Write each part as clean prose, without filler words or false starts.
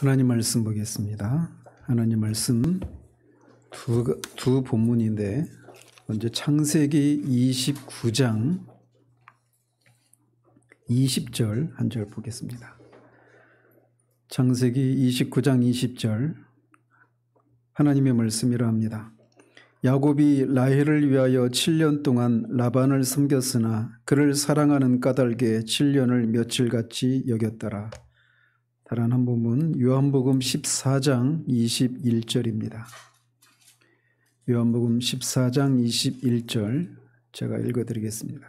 하나님 말씀 보겠습니다. 하나님 말씀 두 본문인데 먼저 창세기 29장 20절 한 절 보겠습니다. 창세기 29장 20절 하나님의 말씀이라 합니다. 야곱이 라헬을 위하여 7년 동안 라반을 섬겼으나 그를 사랑하는 까닭에 7년을 며칠같이 여겼더라. 다른 한 본문 요한복음 14장 21절입니다. 요한복음 14장 21절 제가 읽어드리겠습니다.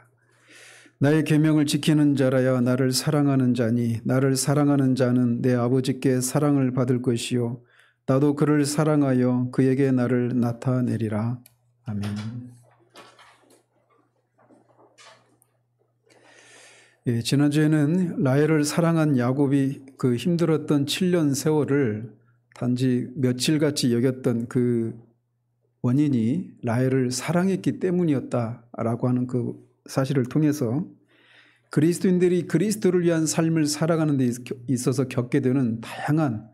나의 계명을 지키는 자라야 나를 사랑하는 자니 나를 사랑하는 자는 내 아버지께 사랑을 받을 것이요 나도 그를 사랑하여 그에게 나를 나타내리라. 아멘. 예, 지난주에는 라헬을 사랑한 야곱이 그 힘들었던 7년 세월을 단지 며칠같이 여겼던 그 원인이 라헬을 사랑했기 때문이었다라고 하는 그 사실을 통해서 그리스도인들이 그리스도를 위한 삶을 살아가는 데 있어서 겪게 되는 다양한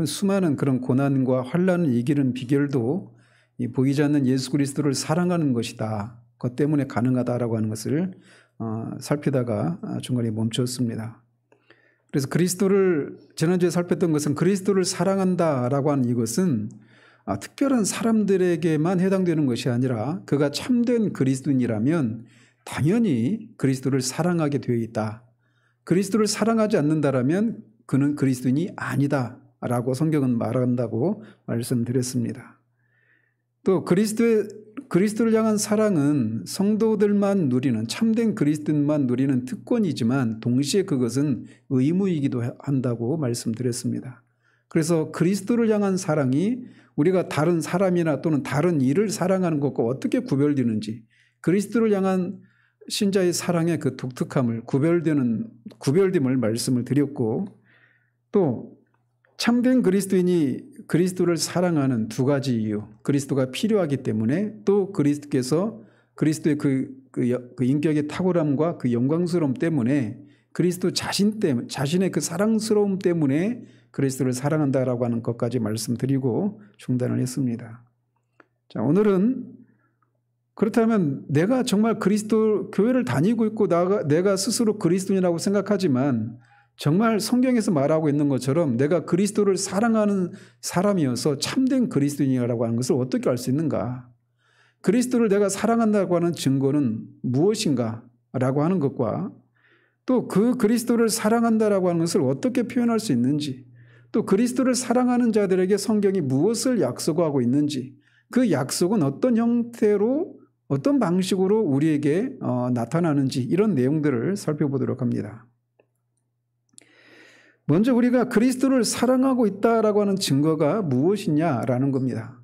수많은 그런 고난과 환난을 이기는 비결도 보이지 않는 예수 그리스도를 사랑하는 것이다. 그것 때문에 가능하다라고 하는 것을 살피다가 중간에 멈췄습니다. 그래서 그리스도를 지난주에 살폈던 것은 그리스도를 사랑한다라고 하는 이것은 특별한 사람들에게만 해당되는 것이 아니라 그가 참된 그리스도인이라면 당연히 그리스도를 사랑하게 되어 있다. 그리스도를 사랑하지 않는다라면 그는 그리스도인이 아니다라고 성경은 말한다고 말씀드렸습니다. 또 그리스도를 향한 사랑은 성도들만 누리는 참된 그리스도인만 누리는 특권이지만 동시에 그것은 의무이기도 한다고 말씀드렸습니다. 그래서 그리스도를 향한 사랑이 우리가 다른 사람이나 또는 다른 일을 사랑하는 것과 어떻게 구별되는지 그리스도를 향한 신자의 사랑의 그 독특함을 구별됨을 말씀을 드렸고 또 참된 그리스도인이 그리스도를 사랑하는 두 가지 이유, 그리스도가 필요하기 때문에 또 그리스도께서 그리스도의 그 인격의 탁월함과 그 영광스러움 때문에 그리스도 자신의 그 사랑스러움 때문에 그리스도를 사랑한다라고 하는 것까지 말씀드리고 중단을 했습니다. 자, 오늘은 그렇다면 내가 정말 그리스도 교회를 다니고 있고 내가 스스로 그리스도인이라고 생각하지만 정말 성경에서 말하고 있는 것처럼 내가 그리스도를 사랑하는 사람이어서 참된 그리스도인이라고 하는 것을 어떻게 알 수 있는가? 그리스도를 내가 사랑한다고 하는 증거는 무엇인가? 라고 하는 것과 또 그 그리스도를 사랑한다라고 하는 것을 어떻게 표현할 수 있는지 또 그리스도를 사랑하는 자들에게 성경이 무엇을 약속하고 있는지 그 약속은 어떤 형태로 어떤 방식으로 우리에게 나타나는지 이런 내용들을 살펴보도록 합니다. 먼저 우리가 그리스도를 사랑하고 있다라고 하는 증거가 무엇이냐라는 겁니다.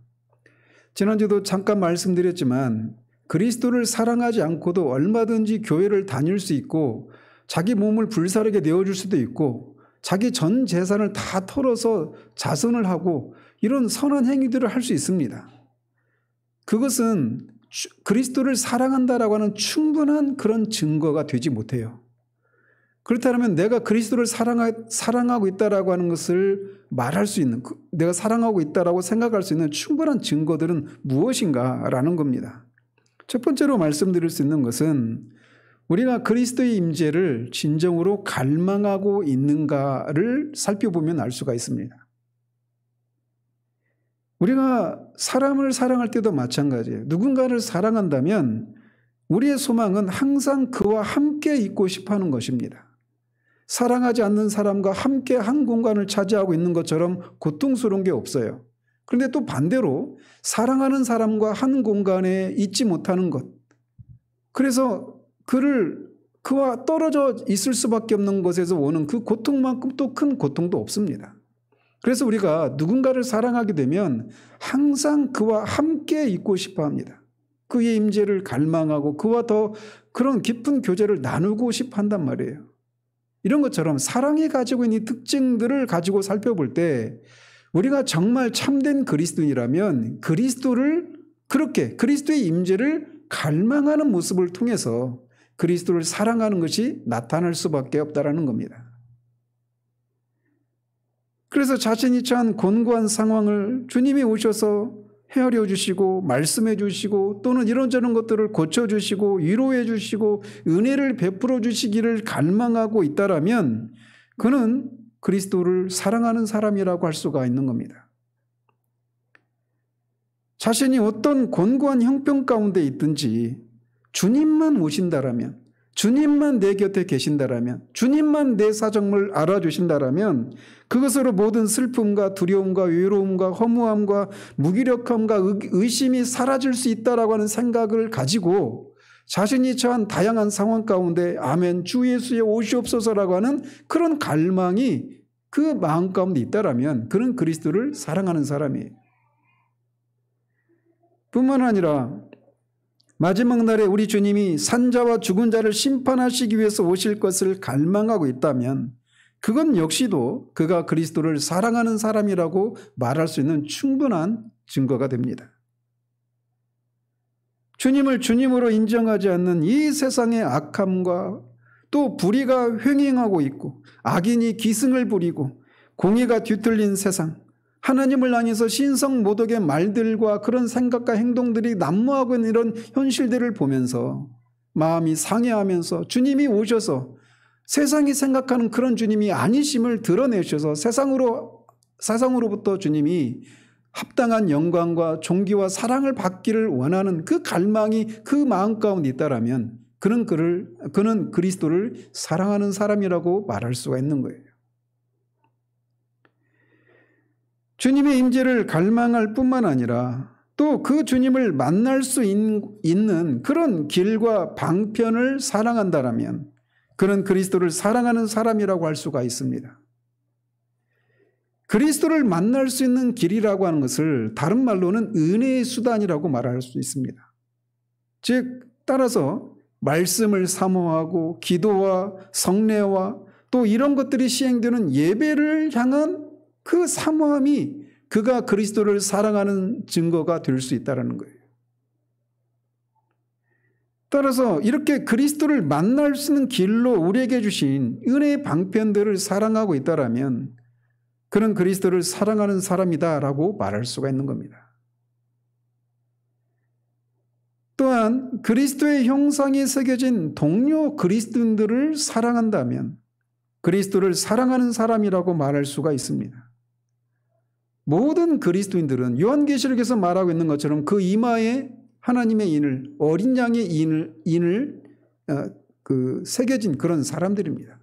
지난주도 잠깐 말씀드렸지만 그리스도를 사랑하지 않고도 얼마든지 교회를 다닐 수 있고 자기 몸을 불사르게 내어줄 수도 있고 자기 전 재산을 다 털어서 자선을 하고 이런 선한 행위들을 할 수 있습니다. 그것은 그리스도를 사랑한다라고 하는 충분한 그런 증거가 되지 못해요. 그렇다면 내가 그리스도를 사랑하고 있다라고 하는 것을 말할 수 있는 내가 사랑하고 있다라고 생각할 수 있는 충분한 증거들은 무엇인가라는 겁니다. 첫 번째로 말씀드릴 수 있는 것은 우리가 그리스도의 임재를 진정으로 갈망하고 있는가를 살펴보면 알 수가 있습니다. 우리가 사람을 사랑할 때도 마찬가지예요. 누군가를 사랑한다면 우리의 소망은 항상 그와 함께 있고 싶어 하는 것입니다. 사랑하지 않는 사람과 함께 한 공간을 차지하고 있는 것처럼 고통스러운 게 없어요. 그런데 또 반대로 사랑하는 사람과 한 공간에 있지 못하는 것. 그래서 그와 떨어져 있을 수밖에 없는 것에서 오는 그 고통만큼 또 큰 고통도 없습니다. 그래서 우리가 누군가를 사랑하게 되면 항상 그와 함께 있고 싶어 합니다. 그의 임재를 갈망하고 그와 더 그런 깊은 교제를 나누고 싶어 한단 말이에요. 이런 것처럼 사랑이 가지고 있는 특징들을 가지고 살펴볼 때 우리가 정말 참된 그리스도인이라면 그리스도를 그렇게 그리스도의 임재를 갈망하는 모습을 통해서 그리스도를 사랑하는 것이 나타날 수밖에 없다라는 겁니다. 그래서 자신이 처한 곤고한 상황을 주님이 오셔서 헤아려 주시고 말씀해 주시고 또는 이런저런 것들을 고쳐주시고 위로해 주시고 은혜를 베풀어 주시기를 갈망하고 있다라면 그는 그리스도를 사랑하는 사람이라고 할 수가 있는 겁니다. 자신이 어떤 곤고한 형편 가운데 있든지 주님만 오신다라면, 주님만 내 곁에 계신다라면, 주님만 내 사정을 알아주신다라면 그것으로 모든 슬픔과 두려움과 외로움과 허무함과 무기력함과 의심이 사라질 수 있다라고 하는 생각을 가지고 자신이 처한 다양한 상황 가운데 아멘 주 예수의 오시옵소서라고 하는 그런 갈망이 그 마음 가운데 있다라면 그는 그리스도를 사랑하는 사람이에요. 뿐만 아니라 마지막 날에 우리 주님이 산자와 죽은 자를 심판하시기 위해서 오실 것을 갈망하고 있다면 그건 역시도 그가 그리스도를 사랑하는 사람이라고 말할 수 있는 충분한 증거가 됩니다. 주님을 주님으로 인정하지 않는 이 세상의 악함과 또 불의가 횡행하고 있고 악인이 기승을 부리고 공의가 뒤틀린 세상, 하나님을 향해서 신성모독의 말들과 그런 생각과 행동들이 난무하고 있는 이런 현실들을 보면서 마음이 상해하면서 주님이 오셔서 세상이 생각하는 그런 주님이 아니심을 드러내셔서 세상으로부터 주님이 합당한 영광과 존귀와 사랑을 받기를 원하는 그 갈망이 그 마음 가운데 있다라면 그는 그리스도를 사랑하는 사람이라고 말할 수가 있는 거예요. 주님의 임재를 갈망할 뿐만 아니라 또 그 주님을 만날 수 있는 그런 길과 방편을 사랑한다라면 그는 그리스도를 사랑하는 사람이라고 할 수가 있습니다. 그리스도를 만날 수 있는 길이라고 하는 것을 다른 말로는 은혜의 수단이라고 말할 수 있습니다. 즉 따라서 말씀을 사모하고 기도와 성례와 또 이런 것들이 시행되는 예배를 향한 그 사모함이 그가 그리스도를 사랑하는 증거가 될 수 있다는 거예요. 따라서 이렇게 그리스도를 만날 수 있는 길로 우리에게 주신 은혜의 방편들을 사랑하고 있다라면 그는 그리스도를 사랑하는 사람이다라고 말할 수가 있는 겁니다. 또한 그리스도의 형상이 새겨진 동료 그리스도인들을 사랑한다면 그리스도를 사랑하는 사람이라고 말할 수가 있습니다. 모든 그리스도인들은 요한계시록에서 말하고 있는 것처럼 그 이마에 하나님의 인을 어린 양의 인을 새겨진 그런 사람들입니다.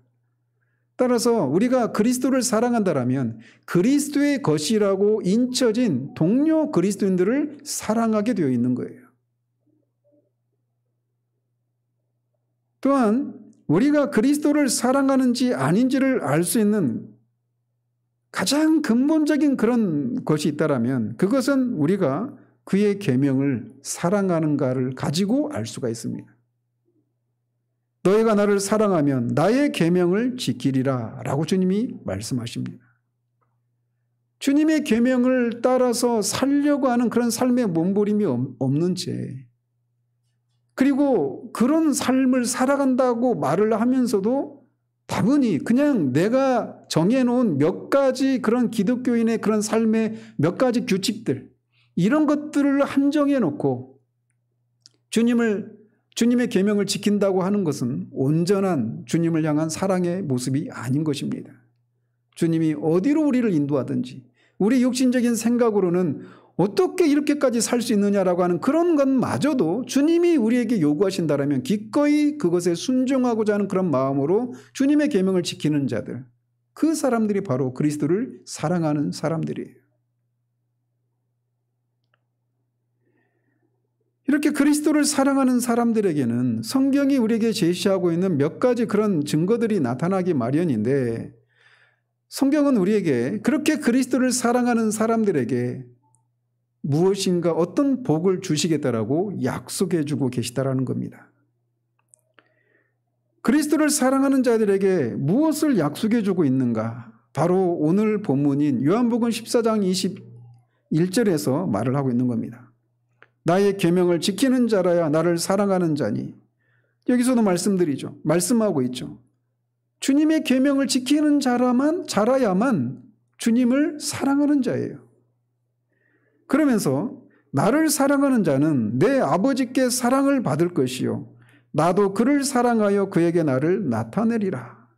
따라서 우리가 그리스도를 사랑한다라면 그리스도의 것이라고 인쳐진 동료 그리스도인들을 사랑하게 되어 있는 거예요. 또한 우리가 그리스도를 사랑하는지 아닌지를 알 수 있는 가장 근본적인 그런 것이 있다라면 그것은 우리가 그의 계명을 사랑하는가를 가지고 알 수가 있습니다. 너희가 나를 사랑하면 나의 계명을 지키리라 라고 주님이 말씀하십니다. 주님의 계명을 따라서 살려고 하는 그런 삶의 몸부림이 없는 채 그리고 그런 삶을 살아간다고 말을 하면서도 다분히 그냥 내가 정해놓은 몇 가지 그런 기독교인의 그런 삶의 몇 가지 규칙들 이런 것들을 한정해 놓고 주님의 계명을 지킨다고 하는 것은 온전한 주님을 향한 사랑의 모습이 아닌 것입니다. 주님이 어디로 우리를 인도하든지 우리 육신적인 생각으로는 어떻게 이렇게까지 살 수 있느냐라고 하는 그런 것마저도 주님이 우리에게 요구하신다면 기꺼이 그것에 순종하고자 하는 그런 마음으로 주님의 계명을 지키는 자들, 그 사람들이 바로 그리스도를 사랑하는 사람들이에요. 이렇게 그리스도를 사랑하는 사람들에게는 성경이 우리에게 제시하고 있는 몇 가지 그런 증거들이 나타나기 마련인데 성경은 우리에게 그렇게 그리스도를 사랑하는 사람들에게 무엇인가 어떤 복을 주시겠다라고 약속해 주고 계시다라는 겁니다. 그리스도를 사랑하는 자들에게 무엇을 약속해 주고 있는가? 바로 오늘 본문인 요한복음 14장 21절에서 말을 하고 있는 겁니다. 나의 계명을 지키는 자라야 나를 사랑하는 자니. 여기서도 말씀하고 있죠. 주님의 계명을 지키는 자라야만 주님을 사랑하는 자예요. 그러면서 나를 사랑하는 자는 내 아버지께 사랑을 받을 것이요 나도 그를 사랑하여 그에게 나를 나타내리라.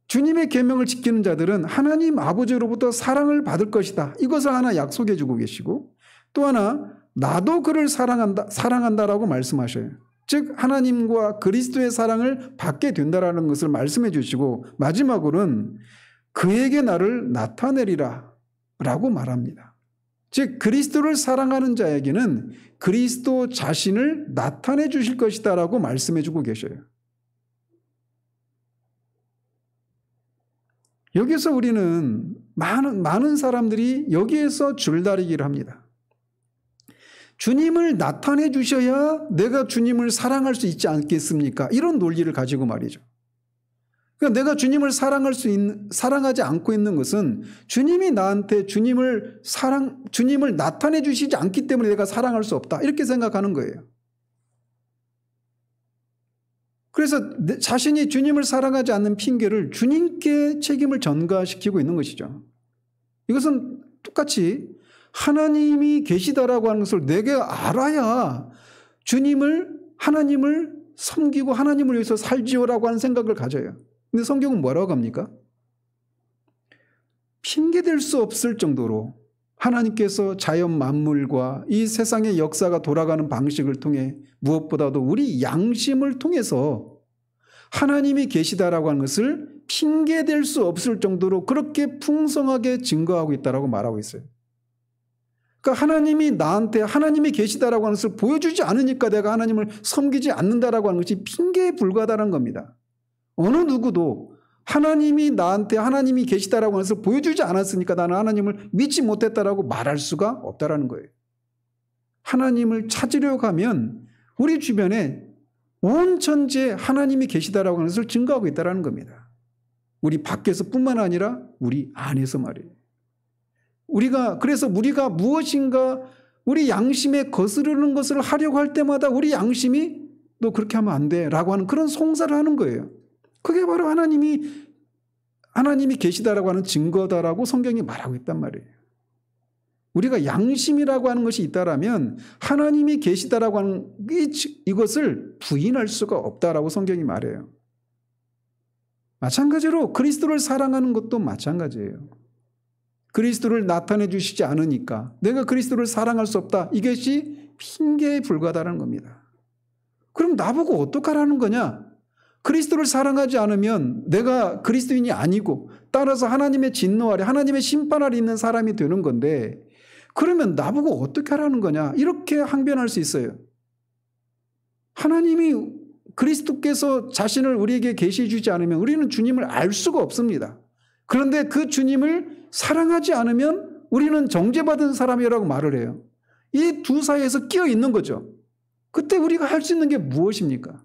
주님의 계명을 지키는 자들은 하나님 아버지로부터 사랑을 받을 것이다. 이것을 하나 약속해 주고 계시고 또 하나 나도 그를 사랑한다라고 말씀하셔요. 즉 하나님과 그리스도의 사랑을 받게 된다라는 것을 말씀해 주시고 마지막으로는 그에게 나를 나타내리라 라고 말합니다. 즉 그리스도를 사랑하는 자에게는 그리스도 자신을 나타내 주실 것이다 라고 말씀해 주고 계셔요. 여기서 우리는 많은 사람들이 여기에서 줄다리기를 합니다. 주님을 나타내 주셔야 내가 주님을 사랑할 수 있지 않겠습니까? 이런 논리를 가지고 말이죠. 그러니까 내가 주님을 사랑하지 않고 있는 것은 주님이 나한테 주님을 나타내 주시지 않기 때문에 내가 사랑할 수 없다. 이렇게 생각하는 거예요. 그래서 자신이 주님을 사랑하지 않는 핑계를 주님께 책임을 전가시키고 있는 것이죠. 이것은 똑같이 하나님이 계시다라고 하는 것을 내가 알아야 하나님을 섬기고 하나님을 위해서 살지요라고 하는 생각을 가져요. 근데 성경은 뭐라고 합니까? 핑계댈 수 없을 정도로 하나님께서 자연 만물과 이 세상의 역사가 돌아가는 방식을 통해 무엇보다도 우리 양심을 통해서 하나님이 계시다라고 하는 것을 핑계댈 수 없을 정도로 그렇게 풍성하게 증거하고 있다라고 말하고 있어요. 그러니까 하나님이 나한테 하나님이 계시다라고 하는 것을 보여주지 않으니까 내가 하나님을 섬기지 않는다라고 하는 것이 핑계에 불과하다는 겁니다. 어느 누구도 하나님이 나한테 하나님이 계시다라고 하는 것을 보여주지 않았으니까 나는 하나님을 믿지 못했다라고 말할 수가 없다라는 거예요. 하나님을 찾으려고 하면 우리 주변에 온 천지에 하나님이 계시다라고 하는 것을 증거하고 있다라는 겁니다. 우리 밖에서뿐만 아니라 우리 안에서 말이에요. 그래서 우리가 무엇인가 우리 양심에 거스르는 것을 하려고 할 때마다 우리 양심이 너 그렇게 하면 안 돼 라고 하는 그런 송사를 하는 거예요. 그게 바로 하나님이 계시다라고 하는 증거다라고 성경이 말하고 있단 말이에요. 우리가 양심이라고 하는 것이 있다라면 하나님이 계시다라고 하는 이것을 부인할 수가 없다라고 성경이 말해요. 마찬가지로 그리스도를 사랑하는 것도 마찬가지예요. 그리스도를 나타내 주시지 않으니까 내가 그리스도를 사랑할 수 없다. 이것이 핑계에 불과하다는 겁니다. 그럼 나보고 어떡하라는 거냐? 그리스도를 사랑하지 않으면 내가 그리스도인이 아니고 따라서 하나님의 진노 아래 하나님의 심판 아래 있는 사람이 되는 건데 그러면 나보고 어떻게 하라는 거냐? 이렇게 항변할 수 있어요. 하나님이 그리스도께서 자신을 우리에게 계시해 주지 않으면 우리는 주님을 알 수가 없습니다. 그런데 그 주님을 사랑하지 않으면 우리는 정죄받은 사람이라고 말을 해요. 이 두 사이에서 끼어 있는 거죠. 그때 우리가 할 수 있는 게 무엇입니까?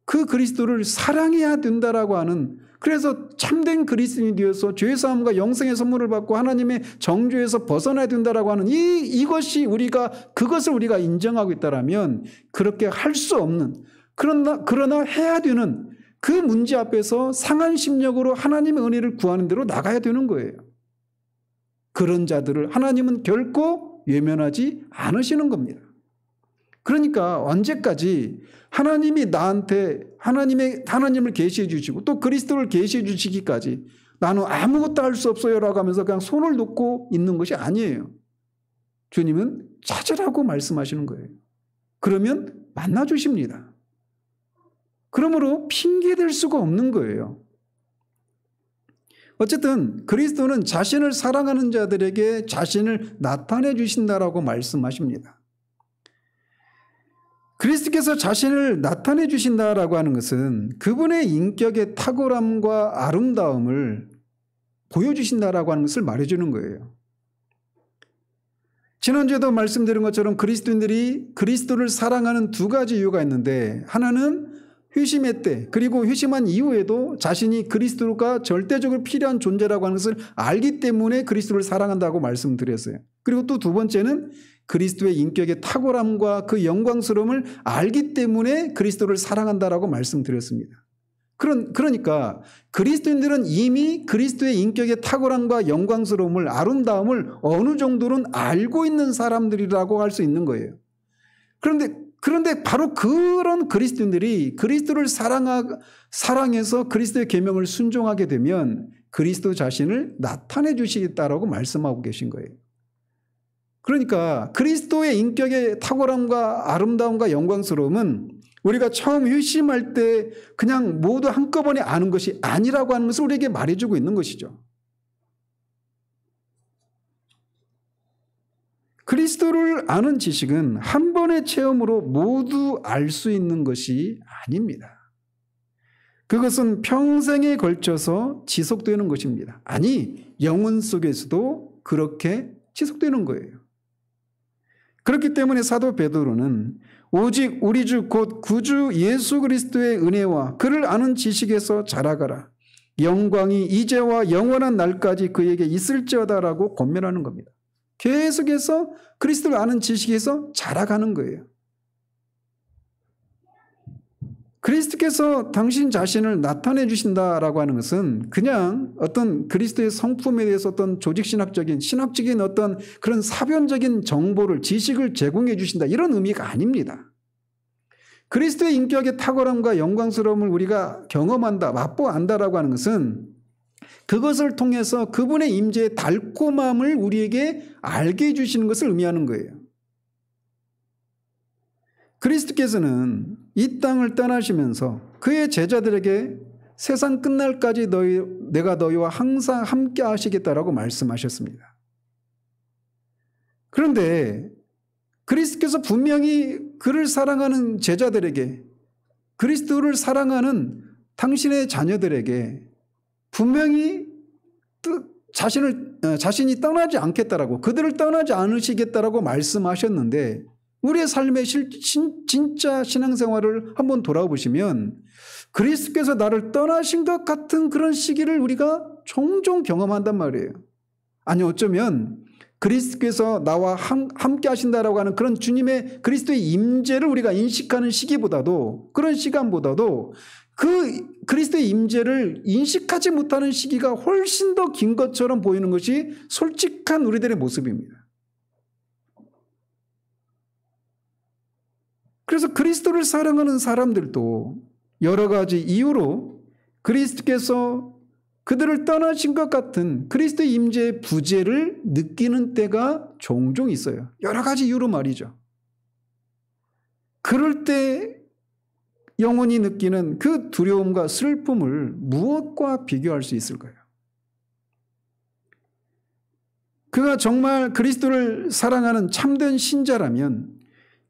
그 그리스도를 사랑해야 된다라고 하는 그래서 참된 그리스도인이 되어서 죄사함과 영생의 선물을 받고 하나님의 정죄에서 벗어나야 된다라고 하는 그것을 우리가 인정하고 있다라면 그렇게 할 수 없는 그러나 해야 되는 그 문제 앞에서 상한 심령으로 하나님의 은혜를 구하는 대로 나가야 되는 거예요. 그런 자들을 하나님은 결코 외면하지 않으시는 겁니다. 그러니까 언제까지 하나님이 나한테 하나님을 계시해 주시고 또 그리스도를 계시해 주시기까지 나는 아무것도 할 수 없어요라고 하면서 그냥 손을 놓고 있는 것이 아니에요. 주님은 찾으라고 말씀하시는 거예요. 그러면 만나 주십니다. 그러므로 핑계댈 수가 없는 거예요. 어쨌든 그리스도는 자신을 사랑하는 자들에게 자신을 나타내 주신다라고 말씀하십니다. 그리스도께서 자신을 나타내 주신다라고 하는 것은 그분의 인격의 탁월함과 아름다움을 보여주신다라고 하는 것을 말해주는 거예요. 지난주에도 말씀드린 것처럼 그리스도인들이 그리스도를 사랑하는 두 가지 이유가 있는데 하나는 회심의 때 그리고 회심한 이후에도 자신이 그리스도가 절대적으로 필요한 존재라고 하는 것을 알기 때문에 그리스도를 사랑한다고 말씀드렸어요. 그리고 또 두 번째는 그리스도의 인격의 탁월함과 그 영광스러움을 알기 때문에 그리스도를 사랑한다라고 말씀드렸습니다. 그러니까 그리스도인들은 이미 그리스도의 인격의 탁월함과 영광스러움을, 아름다움을 어느 정도는 알고 있는 사람들이라고 할 수 있는 거예요. 그런데 바로 그런 그리스도인들이 그리스도를 사랑해서 그리스도의 계명을 순종하게 되면 그리스도 자신을 나타내 주시겠다라고 말씀하고 계신 거예요. 그러니까 그리스도의 인격의 탁월함과 아름다움과 영광스러움은 우리가 처음 회심할 때 그냥 모두 한꺼번에 아는 것이 아니라고 하는 것을 우리에게 말해주고 있는 것이죠. 그리스도를 아는 지식은 한 번의 체험으로 모두 알 수 있는 것이 아닙니다. 그것은 평생에 걸쳐서 지속되는 것입니다. 아니, 영혼 속에서도 그렇게 지속되는 거예요. 그렇기 때문에 사도 베드로는 오직 우리 주 곧 구주 예수 그리스도의 은혜와 그를 아는 지식에서 자라가라. 영광이 이제와 영원한 날까지 그에게 있을지어다라고 권면하는 겁니다. 계속해서 그리스도를 아는 지식에서 자라가는 거예요. 그리스도께서 당신 자신을 나타내 주신다라고 하는 것은 그냥 어떤 그리스도의 성품에 대해서 어떤 조직신학적인 신학적인 어떤 그런 사변적인 정보를 지식을 제공해 주신다 이런 의미가 아닙니다. 그리스도의 인격의 탁월함과 영광스러움을 우리가 경험한다, 맛보안다라고 하는 것은 그것을 통해서 그분의 임재의 달콤함을 우리에게 알게 해주시는 것을 의미하는 거예요. 그리스도께서는 이 땅을 떠나시면서 그의 제자들에게 세상 끝날까지 내가 너희와 항상 함께 하시겠다라고 말씀하셨습니다. 그런데 그리스도께서 분명히 그를 사랑하는 제자들에게, 그리스도를 사랑하는 당신의 자녀들에게 분명히 자신이 떠나지 않겠다라고, 그들을 떠나지 않으시겠다라고 말씀하셨는데 우리의 삶의 진짜 신앙생활을 한번 돌아보시면 그리스도께서 나를 떠나신 것 같은 그런 시기를 우리가 종종 경험한단 말이에요. 아니 어쩌면 그리스도께서 나와 함께 하신다라고 하는 그런 주님의 그리스도의 임재를 우리가 인식하는 시기보다도, 그런 시간보다도 그 그리스도의 임재를 인식하지 못하는 시기가 훨씬 더 긴 것처럼 보이는 것이 솔직한 우리들의 모습입니다. 그래서 그리스도를 사랑하는 사람들도 여러 가지 이유로 그리스도께서 그들을 떠나신 것 같은 그리스도의 임재의 부재를 느끼는 때가 종종 있어요. 여러 가지 이유로 말이죠. 그럴 때 영혼이 느끼는 그 두려움과 슬픔을 무엇과 비교할 수 있을까요? 그가 정말 그리스도를 사랑하는 참된 신자라면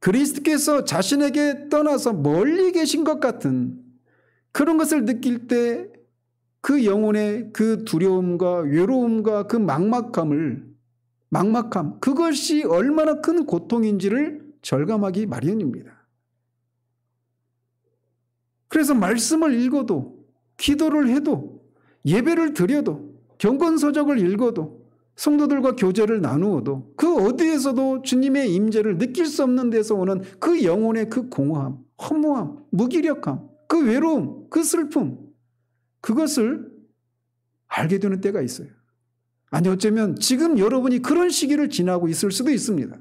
그리스도께서 자신에게 떠나서 멀리 계신 것 같은 그런 것을 느낄 때 그 영혼의 그 두려움과 외로움과 그 막막함, 그것이 얼마나 큰 고통인지를 절감하기 마련입니다. 그래서 말씀을 읽어도, 기도를 해도, 예배를 드려도, 경건서적을 읽어도, 성도들과 교제를 나누어도 그 어디에서도 주님의 임재를 느낄 수 없는 데서 오는 그 영혼의 그 공허함, 허무함, 무기력함, 그 외로움, 그 슬픔, 그것을 알게 되는 때가 있어요. 아니 어쩌면 지금 여러분이 그런 시기를 지나고 있을 수도 있습니다.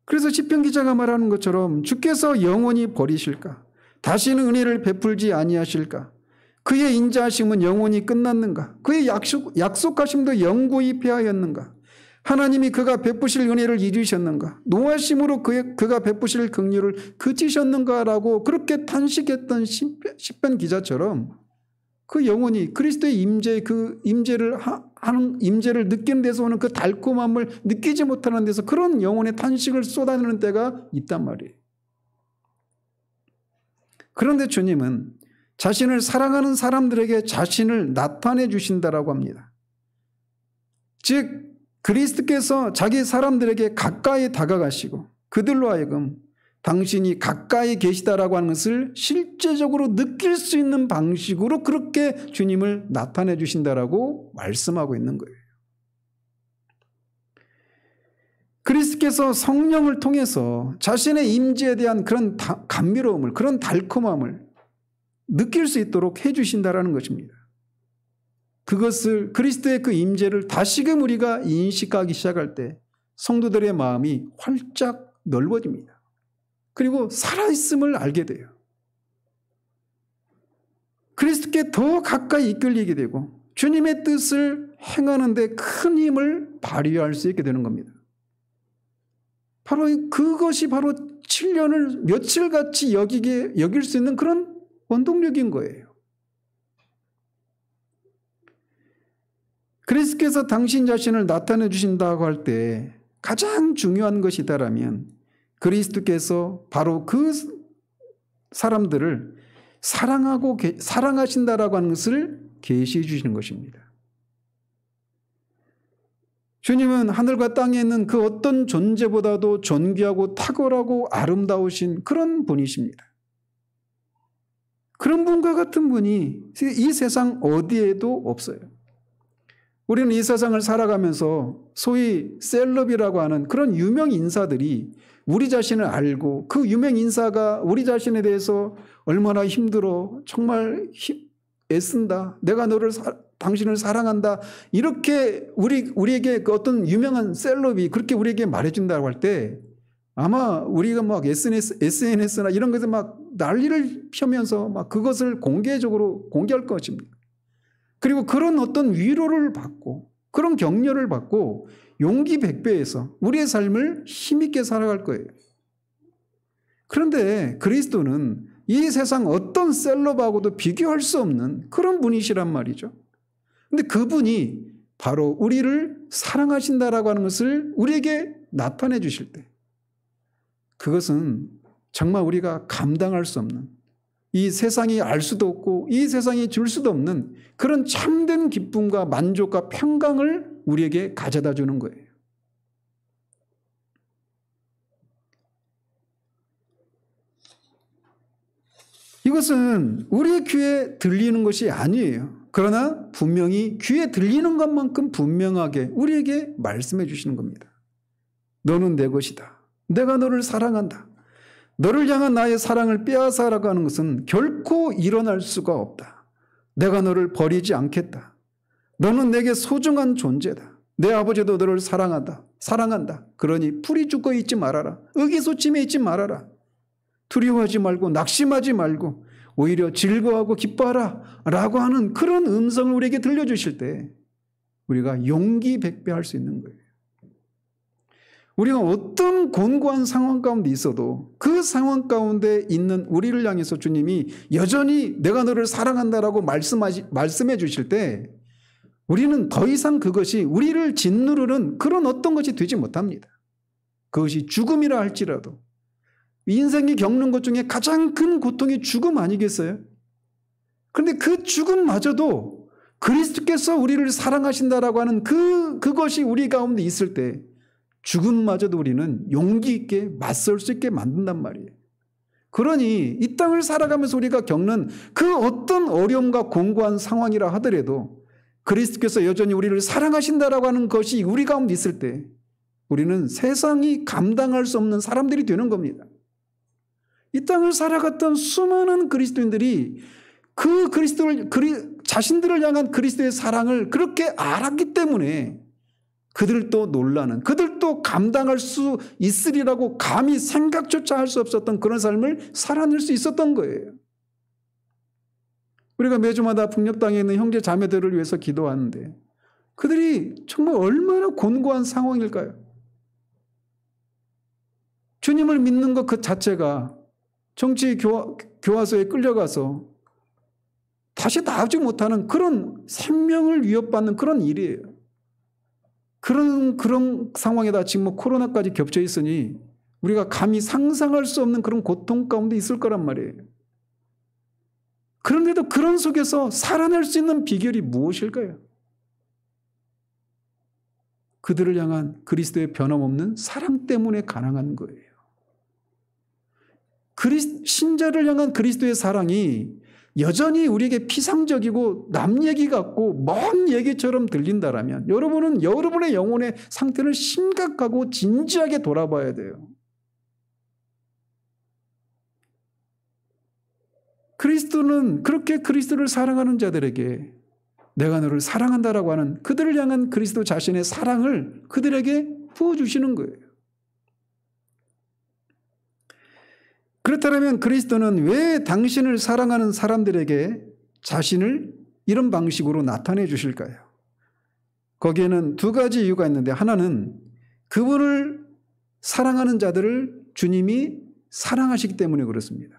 그래서 시편 기자가 말하는 것처럼 주께서 영원히 버리실까? 다시는 은혜를 베풀지 아니하실까? 그의 인자하심은 영원히 끝났는가? 그의 약속하심도 영구히 패하였는가? 하나님이 그가 베푸실 은혜를 잊으셨는가? 노하심으로 그가 베푸실 긍휼을 그치셨는가라고 그렇게 탄식했던 시편 기자처럼 그 영혼이 그리스도의 임재를 느끼는 데서 오는 그 달콤함을 느끼지 못하는 데서 그런 영혼의 탄식을 쏟아내는 때가 있단 말이에요. 그런데 주님은 자신을 사랑하는 사람들에게 자신을 나타내 주신다라고 합니다. 즉 그리스도께서 자기 사람들에게 가까이 다가가시고 그들로 하여금 당신이 가까이 계시다라고 하는 것을 실제적으로 느낄 수 있는 방식으로 그렇게 주님을 나타내 주신다라고 말씀하고 있는 거예요. 그리스도께서 성령을 통해서 자신의 임재에 대한 그런 감미로움을, 그런 달콤함을 느낄 수 있도록 해주신다라는 것입니다. 그것을, 그리스도의 그 임재를 다시금 우리가 인식하기 시작할 때 성도들의 마음이 활짝 넓어집니다. 그리고 살아있음을 알게 돼요. 그리스도께 더 가까이 이끌리게 되고 주님의 뜻을 행하는 데 큰 힘을 발휘할 수 있게 되는 겁니다. 바로 그것이 바로 7년을 며칠같이 여길 수 있는 그런 원동력인 거예요. 그리스도께서 당신 자신을 나타내 주신다고 할 때 가장 중요한 것이다라면 그리스도께서 바로 그 사람들을 사랑하고 사랑하신다라고 하는 것을 계시해 주시는 것입니다. 주님은 하늘과 땅에 있는 그 어떤 존재보다도 존귀하고 탁월하고 아름다우신 그런 분이십니다. 그런 분과 같은 분이 이 세상 어디에도 없어요. 우리는 이 세상을 살아가면서 소위 셀럽이라고 하는 그런 유명 인사들이 우리 자신을 알고 그 유명 인사가 우리 자신에 대해서 얼마나 힘들어, 정말 애쓴다, 내가 당신을 사랑한다, 이렇게 우리에게 그 어떤 유명한 셀럽이 그렇게 우리에게 말해준다고 할 때 아마 우리가 막 SNS나 이런 것에 막 난리를 펴면서 막 그것을 공개적으로 공개할 것입니다. 그리고 그런 어떤 위로를 받고 그런 격려를 받고 용기 백배해서 우리의 삶을 힘있게 살아갈 거예요. 그런데 그리스도는 이 세상 어떤 셀럽하고도 비교할 수 없는 그런 분이시란 말이죠. 근데 그분이 바로 우리를 사랑하신다라고 하는 것을 우리에게 나타내 주실 때 그것은 정말 우리가 감당할 수 없는, 이 세상이 알 수도 없고 이 세상이 줄 수도 없는 그런 참된 기쁨과 만족과 평강을 우리에게 가져다 주는 거예요. 이것은 우리의 귀에 들리는 것이 아니에요. 그러나 분명히 귀에 들리는 것만큼 분명하게 우리에게 말씀해 주시는 겁니다. 너는 내 것이다. 내가 너를 사랑한다. 너를 향한 나의 사랑을 빼앗아라고 하는 것은 결코 일어날 수가 없다. 내가 너를 버리지 않겠다. 너는 내게 소중한 존재다. 내 아버지도 너를 사랑한다. 그러니 풀이 죽어 있지 말아라. 의기소침해 있지 말아라. 두려워하지 말고 낙심하지 말고 오히려 즐거워하고 기뻐하라 라고 하는 그런 음성을 우리에게 들려주실 때 우리가 용기 백배할 수 있는 거예요. 우리가 어떤 곤고한 상황 가운데 있어도 그 상황 가운데 있는 우리를 향해서 주님이 여전히 내가 너를 사랑한다라고 말씀해 주실 때 우리는 더 이상 그것이 우리를 짓누르는 그런 어떤 것이 되지 못합니다. 그것이 죽음이라 할지라도 인생이 겪는 것 중에 가장 큰 고통이 죽음 아니겠어요? 그런데 그 죽음마저도 그리스도께서 우리를 사랑하신다라고 하는 그것이 우리 가운데 있을 때 죽음마저도 우리는 용기 있게 맞설 수 있게 만든단 말이에요. 그러니 이 땅을 살아가면서 우리가 겪는 그 어떤 어려움과 공고한 상황이라 하더라도 그리스도께서 여전히 우리를 사랑하신다라고 하는 것이 우리 가운데 있을 때 우리는 세상이 감당할 수 없는 사람들이 되는 겁니다. 이 땅을 살아갔던 수많은 그리스도인들이 그 자신들을 향한 그리스도의 사랑을 그렇게 알았기 때문에 그들도 놀라는, 그들도 감당할 수 있으리라고 감히 생각조차 할 수 없었던 그런 삶을 살아낼 수 있었던 거예요. 우리가 매주마다 북녘 땅에 있는 형제 자매들을 위해서 기도하는데 그들이 정말 얼마나 곤고한 상황일까요? 주님을 믿는 것 그 자체가 정치 교화소에 끌려가서 다시 나오지 못하는 그런 생명을 위협받는 그런 일이에요. 그런 상황에다 지금 코로나까지 겹쳐 있으니 우리가 감히 상상할 수 없는 그런 고통 가운데 있을 거란 말이에요. 그런데도 그런 속에서 살아낼 수 있는 비결이 무엇일까요? 그들을 향한 그리스도의 변함없는 사랑 때문에 가능한 거예요. 신자를 향한 그리스도의 사랑이 여전히 우리에게 피상적이고 남 얘기 같고 먼 얘기처럼 들린다라면 여러분은 여러분의 영혼의 상태를 심각하고 진지하게 돌아봐야 돼요. 그리스도는 그렇게 그리스도를 사랑하는 자들에게 내가 너를 사랑한다라고 하는 그들을 향한 그리스도 자신의 사랑을 그들에게 부어주시는 거예요. 그렇다면 그리스도는 왜 당신을 사랑하는 사람들에게 자신을 이런 방식으로 나타내 주실까요? 거기에는 두 가지 이유가 있는데, 하나는 그분을 사랑하는 자들을 주님이 사랑하시기 때문에 그렇습니다.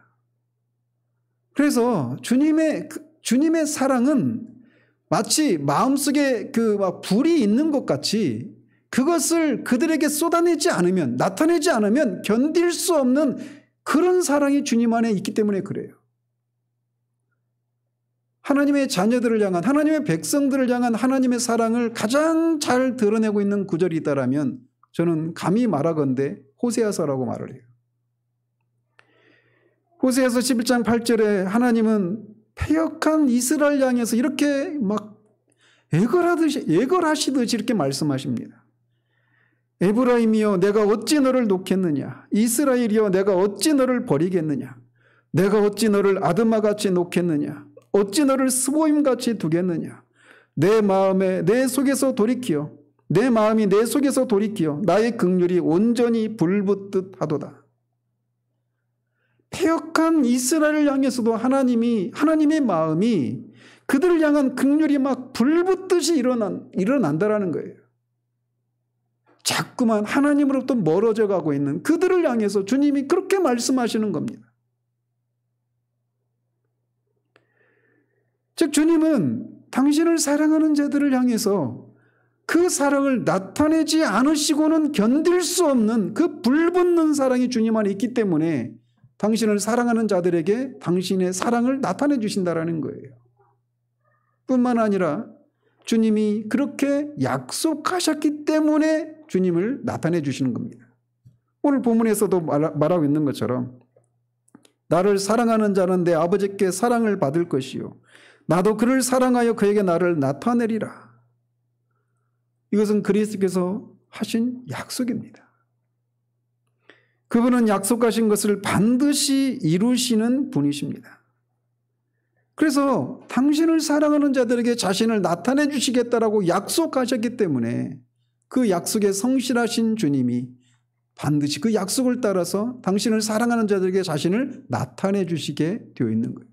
그래서 주님의 사랑은 마치 마음속에 불이 있는 것 같이 그것을 그들에게 쏟아내지 않으면, 나타내지 않으면 견딜 수 없는 그런 사랑이 주님 안에 있기 때문에 그래요. 하나님의 자녀들을 향한, 하나님의 백성들을 향한 하나님의 사랑을 가장 잘 드러내고 있는 구절이 있다라면 저는 감히 말하건대 호세아서라고 말을 해요. 호세아서 11장 8절에 하나님은 패역한 이스라엘 향해서 이렇게 막 애걸하시듯이 이렇게 말씀하십니다. 에브라임이여 내가 어찌 너를 놓겠느냐, 이스라엘이여 내가 어찌 너를 버리겠느냐, 내가 어찌 너를 아드마같이 놓겠느냐, 어찌 너를 스보임같이 두겠느냐, 내 마음이 내 속에서 돌이키어 나의 긍휼이 온전히 불붙듯 하도다. 패역한 이스라엘을 향해서도 하나님의 마음이 그들을 향한 긍휼이 막 불붙듯이 일어난다라는 거예요. 자꾸만 하나님으로부터 멀어져 가고 있는 그들을 향해서 주님이 그렇게 말씀하시는 겁니다. 즉 주님은 당신을 사랑하는 자들을 향해서 그 사랑을 나타내지 않으시고는 견딜 수 없는 그 불붙는 사랑이 주님 안에 있기 때문에 당신을 사랑하는 자들에게 당신의 사랑을 나타내 주신다라는 거예요. 뿐만 아니라 주님이 그렇게 약속하셨기 때문에 주님을 나타내 주시는 겁니다. 오늘 본문에서도 말하고 있는 것처럼 나를 사랑하는 자는 내 아버지께 사랑을 받을 것이요 나도 그를 사랑하여 그에게 나를 나타내리라. 이것은 그리스도께서 하신 약속입니다. 그분은 약속하신 것을 반드시 이루시는 분이십니다. 그래서 당신을 사랑하는 자들에게 자신을 나타내 주시겠다라고 약속하셨기 때문에 그 약속에 성실하신 주님이 반드시 그 약속을 따라서 당신을 사랑하는 자들에게 자신을 나타내 주시게 되어 있는 거예요.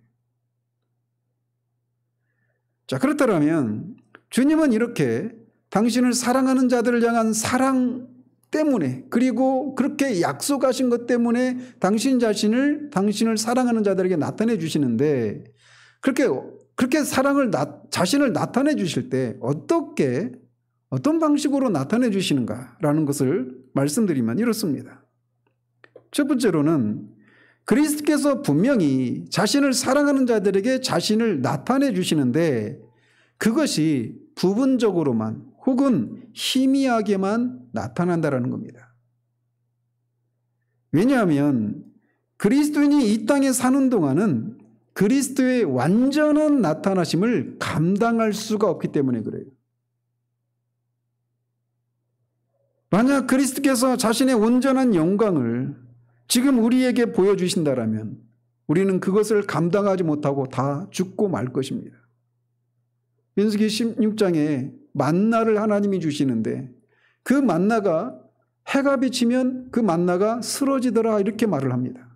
자, 그렇다면 주님은 이렇게 당신을 사랑하는 자들을 향한 사랑 때문에, 그리고 그렇게 약속하신 것 때문에 당신을 사랑하는 자들에게 나타내 주시는데, 그렇게 자신을 나타내 주실 때 어떤 방식으로 나타내 주시는가라는 것을 말씀드리면 이렇습니다. 첫 번째로는 그리스도께서 분명히 자신을 사랑하는 자들에게 자신을 나타내 주시는데 그것이 부분적으로만 혹은 희미하게만 나타난다라는 겁니다. 왜냐하면 그리스도인이 이 땅에 사는 동안은 그리스도의 완전한 나타나심을 감당할 수가 없기 때문에 그래요. 만약 그리스도께서 자신의 온전한 영광을 지금 우리에게 보여주신다라면 우리는 그것을 감당하지 못하고 다 죽고 말 것입니다. 민수기 16장에 만나를 하나님이 주시는데 그 만나가 해가 비치면 그 만나가 쓰러지더라 이렇게 말을 합니다.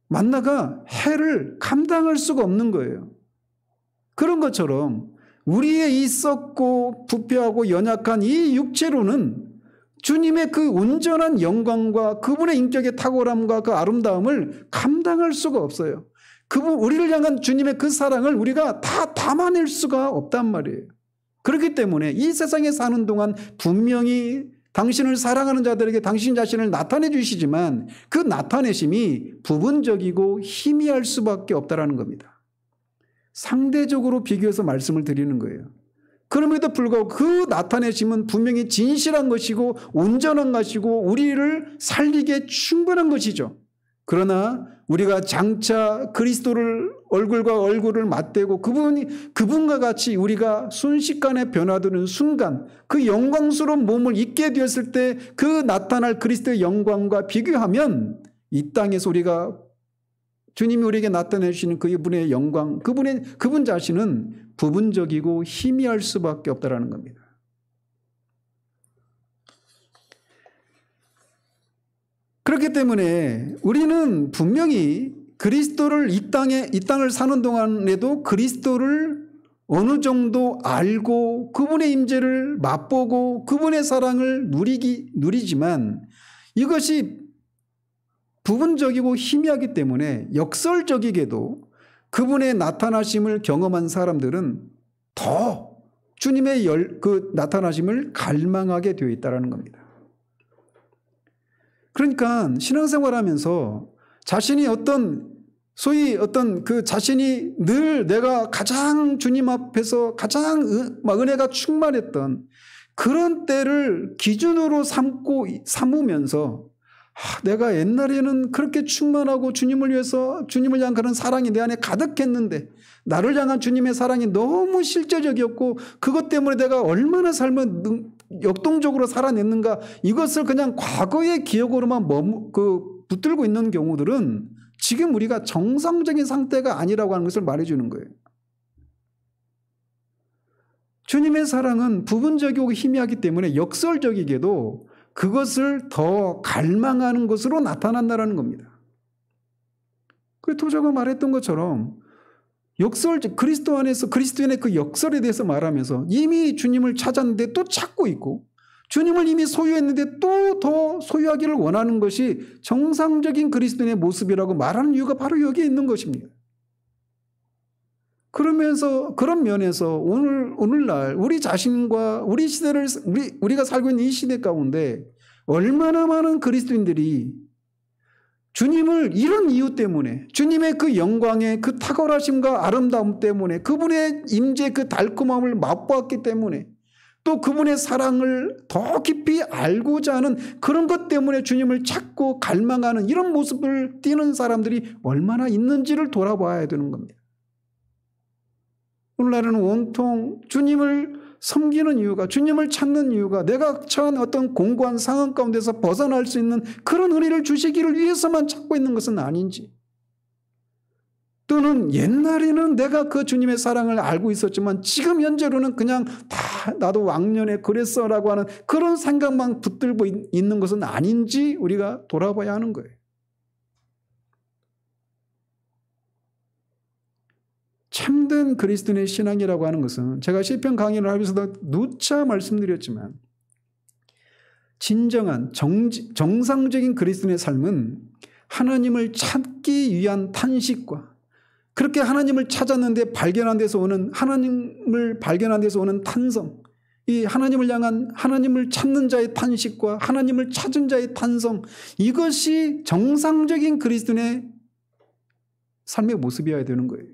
만나가 해를 감당할 수가 없는 거예요. 그런 것처럼 우리의 이 썩고 부패하고 연약한 이 육체로는 주님의 그 온전한 영광과 그분의 인격의 탁월함과 그 아름다움을 감당할 수가 없어요. 우리를 향한 주님의 그 사랑을 우리가 다 담아낼 수가 없단 말이에요. 그렇기 때문에 이 세상에 사는 동안 분명히 당신을 사랑하는 자들에게 당신 자신을 나타내 주시지만 그 나타내심이 부분적이고 희미할 수밖에 없다는 겁니다. 상대적으로 비교해서 말씀을 드리는 거예요. 그럼에도 불구하고 그 나타내심은 분명히 진실한 것이고 온전한 것이고 우리를 살리기에 충분한 것이죠. 그러나 우리가 장차 그리스도를 얼굴과 얼굴을 맞대고 그분과 같이 우리가 순식간에 변화되는 순간 그 영광스러운 몸을 입게 되었을 때 그 나타날 그리스도의 영광과 비교하면 이 땅에서 우리가 주님이 우리에게 나타내 주시는 그분의 영광, 그분 자신은 부분적이고 희미할 수밖에 없다라는 겁니다. 그렇기 때문에 우리는 분명히 그리스도를 이 땅을 사는 동안에도 그리스도를 어느 정도 알고 그분의 임재를 맛보고 그분의 사랑을 누리지만 이것이 부분적이고 희미하기 때문에 역설적이게도 그분의 나타나심을 경험한 사람들은 더 주님의 그 나타나심을 갈망하게 되어 있다는 겁니다. 그러니까 신앙생활하면서 자신이 소위 그 자신이 늘 내가 가장 주님 앞에서 가장 은혜가 충만했던 그런 때를 기준으로 삼으면서 내가 옛날에는 그렇게 충만하고 주님을 위해서 주님을 향한 그런 사랑이 내 안에 가득했는데 나를 향한 주님의 사랑이 너무 실제적이었고 그것 때문에 내가 얼마나 삶을 역동적으로 살아냈는가 이것을 그냥 과거의 기억으로만 붙들고 있는 경우들은 지금 우리가 정상적인 상태가 아니라고 하는 것을 말해주는 거예요. 주님의 사랑은 부분적이고 희미하기 때문에 역설적이게도 그것을 더 갈망하는 것으로 나타난다는 겁니다. 그 토저가 말했던 것처럼 그리스도 안에서 그리스도인의 그 역설에 대해서 말하면서 이미 주님을 찾았는데 또 찾고 있고 주님을 이미 소유했는데 또 더 소유하기를 원하는 것이 정상적인 그리스도인의 모습이라고 말하는 이유가 바로 여기에 있는 것입니다. 그러면서 그런 면에서 오늘날 우리 자신과 우리 시대를 우리가 살고 있는 이 시대 가운데 얼마나 많은 그리스도인들이 주님을 이런 이유 때문에 주님의 그 영광의 그 탁월하심과 아름다움 때문에 그분의 임재 그 달콤함을 맛보았기 때문에 또 그분의 사랑을 더 깊이 알고자 하는 그런 것 때문에 주님을 찾고 갈망하는 이런 모습을 띠는 사람들이 얼마나 있는지를 돌아봐야 되는 겁니다. 오늘날에는 온통 주님을 섬기는 이유가 주님을 찾는 이유가 내가 처한 어떤 공고한 상황 가운데서 벗어날 수 있는 그런 은혜를 주시기를 위해서만 찾고 있는 것은 아닌지 또는 옛날에는 내가 그 주님의 사랑을 알고 있었지만 지금 현재로는 그냥 다 나도 왕년에 그랬어라고 하는 그런 생각만 붙들고 있는 것은 아닌지 우리가 돌아봐야 하는 거예요. 참된 그리스도인의 신앙이라고 하는 것은 제가 시편 강의를 하면서도 누차 말씀드렸지만 진정한 정상적인 그리스도인의 삶은 하나님을 찾기 위한 탄식과 그렇게 하나님을 찾았는데 하나님을 발견한 데서 오는 탄성, 이 하나님을 향한 하나님을 찾는 자의 탄식과 하나님을 찾은 자의 탄성, 이것이 정상적인 그리스도인의 삶의 모습이어야 되는 거예요.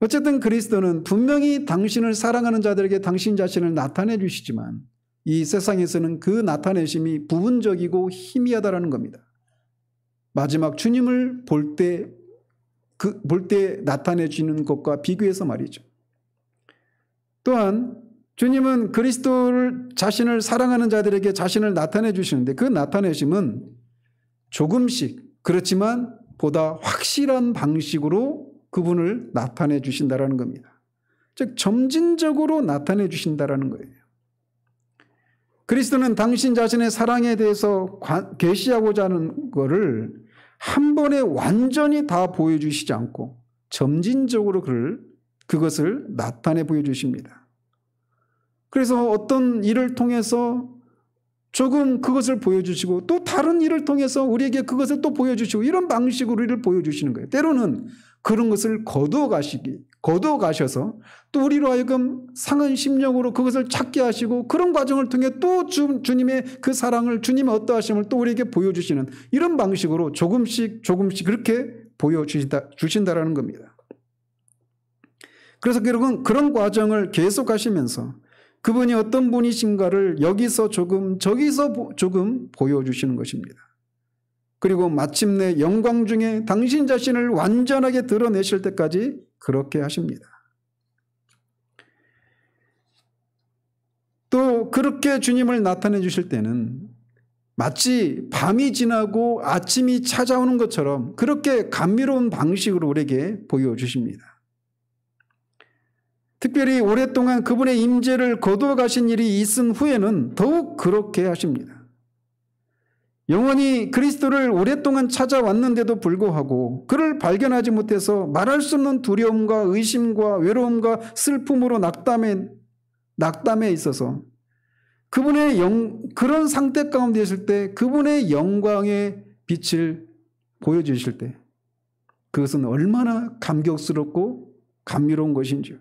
어쨌든 그리스도는 분명히 당신을 사랑하는 자들에게 당신 자신을 나타내 주시지만 이 세상에서는 그 나타내심이 부분적이고 희미하다라는 겁니다. 마지막 주님을 볼 때 나타내 주는 것과 비교해서 말이죠. 또한 주님은 그리스도를 자신을 사랑하는 자들에게 자신을 나타내 주시는데 그 나타내심은 조금씩 그렇지만 보다 확실한 방식으로 그분을 나타내 주신다라는 겁니다. 즉 점진적으로 나타내 주신다라는 거예요. 그리스도는 당신 자신의 사랑에 대해서 계시하고자 하는 것을 한 번에 완전히 다 보여주시지 않고 점진적으로 그것을 나타내 보여주십니다. 그래서 어떤 일을 통해서 조금 그것을 보여주시고 또 다른 일을 통해서 우리에게 그것을 또 보여주시고 이런 방식으로 우리를 보여주시는 거예요. 때로는 그런 것을 거두어 가셔서 또 우리로 하여금 상한 심령으로 그것을 찾게 하시고 그런 과정을 통해 또 주님의 그 사랑을 주님의 어떠하심을 또 우리에게 보여주시는 이런 방식으로 조금씩 그렇게 보여주신다라는 겁니다. 그래서 결국은 그런 과정을 계속하시면서 그분이 어떤 분이신가를 여기서 조금 저기서 조금 보여주시는 것입니다. 그리고 마침내 영광 중에 당신 자신을 완전하게 드러내실 때까지 그렇게 하십니다. 또 그렇게 주님을 나타내 주실 때는 마치 밤이 지나고 아침이 찾아오는 것처럼 그렇게 감미로운 방식으로 우리에게 보여주십니다. 특별히 오랫동안 그분의 임재를 거두어 가신 일이 있은 후에는 더욱 그렇게 하십니다. 영원히 그리스도를 오랫동안 찾아왔는데도 불구하고 그를 발견하지 못해서 말할 수 없는 두려움과 의심과 외로움과 슬픔으로 낙담에 있어서 그분의 그런 상태 가운데 있을 때 그분의 영광의 빛을 보여주실 때 그것은 얼마나 감격스럽고 감미로운 것인지요.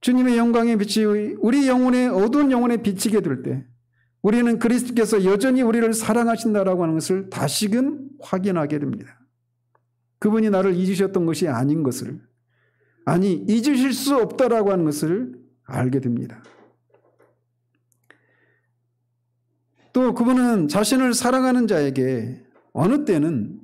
주님의 영광의 빛이 우리 영혼의 어두운 영혼에 비치게 될 때 우리는 그리스도께서 여전히 우리를 사랑하신다라고 하는 것을 다시금 확인하게 됩니다. 그분이 나를 잊으셨던 것이 아닌 것을, 아니 잊으실 수 없다라고 하는 것을 알게 됩니다. 또 그분은 자신을 사랑하는 자에게 어느 때는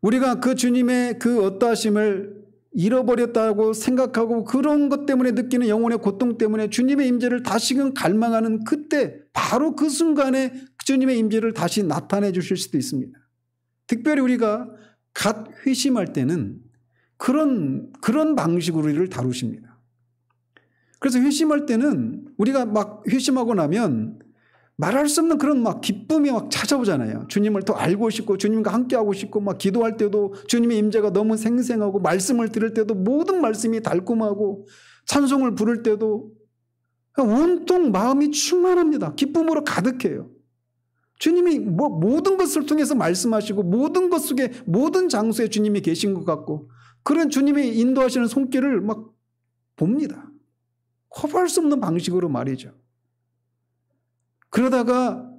우리가 그 주님의 그 어떠하심을 잃어버렸다고 생각하고 그런 것 때문에 느끼는 영혼의 고통 때문에 주님의 임재를 다시금 갈망하는 그때 바로 그 순간에 주님의 임재를 다시 나타내 주실 수도 있습니다. 특별히 우리가 갓 회심할 때는 그런 방식으로 우리를 다루십니다. 그래서 회심할 때는 우리가 막 회심하고 나면 말할 수 없는 그런 막 기쁨이 막 찾아오잖아요. 주님을 더 알고 싶고 주님과 함께하고 싶고 막 기도할 때도 주님의 임재가 너무 생생하고 말씀을 들을 때도 모든 말씀이 달콤하고 찬송을 부를 때도 온통 마음이 충만합니다. 기쁨으로 가득해요. 주님이 모든 것을 통해서 말씀하시고 모든 것 속에 모든 장소에 주님이 계신 것 같고 그런 주님이 인도하시는 손길을 막 봅니다. 커버할 수 없는 방식으로 말이죠. 그러다가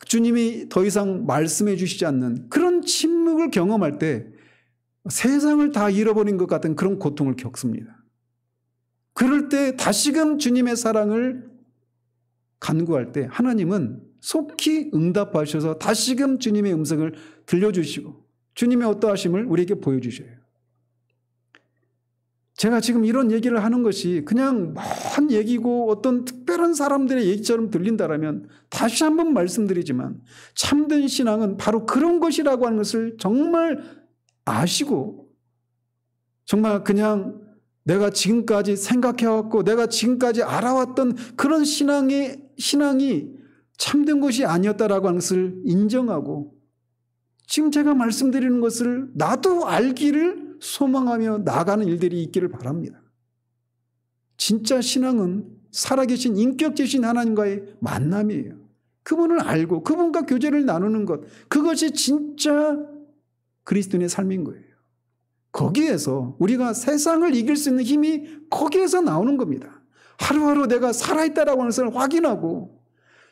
주님이 더 이상 말씀해 주시지 않는 그런 침묵을 경험할 때 세상을 다 잃어버린 것 같은 그런 고통을 겪습니다. 그럴 때 다시금 주님의 사랑을 간구할 때 하나님은 속히 응답하셔서 다시금 주님의 음성을 들려주시고 주님의 어떠하심을 우리에게 보여주셔요. 제가 지금 이런 얘기를 하는 것이 그냥 먼 얘기고 어떤 특별한 사람들의 얘기처럼 들린다라면 다시 한번 말씀드리지만 참된 신앙은 바로 그런 것이라고 하는 것을 정말 아시고 정말 그냥 내가 지금까지 생각해왔고 내가 지금까지 알아왔던 그런 신앙이 참된 것이 아니었다라고 하는 것을 인정하고 지금 제가 말씀드리는 것을 나도 알기를 소망하며 나아가는 일들이 있기를 바랍니다. 진짜 신앙은 살아계신 인격체신 하나님과의 만남이에요. 그분을 알고 그분과 교제를 나누는 것, 그것이 진짜 그리스도인의 삶인 거예요. 거기에서 우리가 세상을 이길 수 있는 힘이 거기에서 나오는 겁니다. 하루하루 내가 살아있다라고 하는 것을 확인하고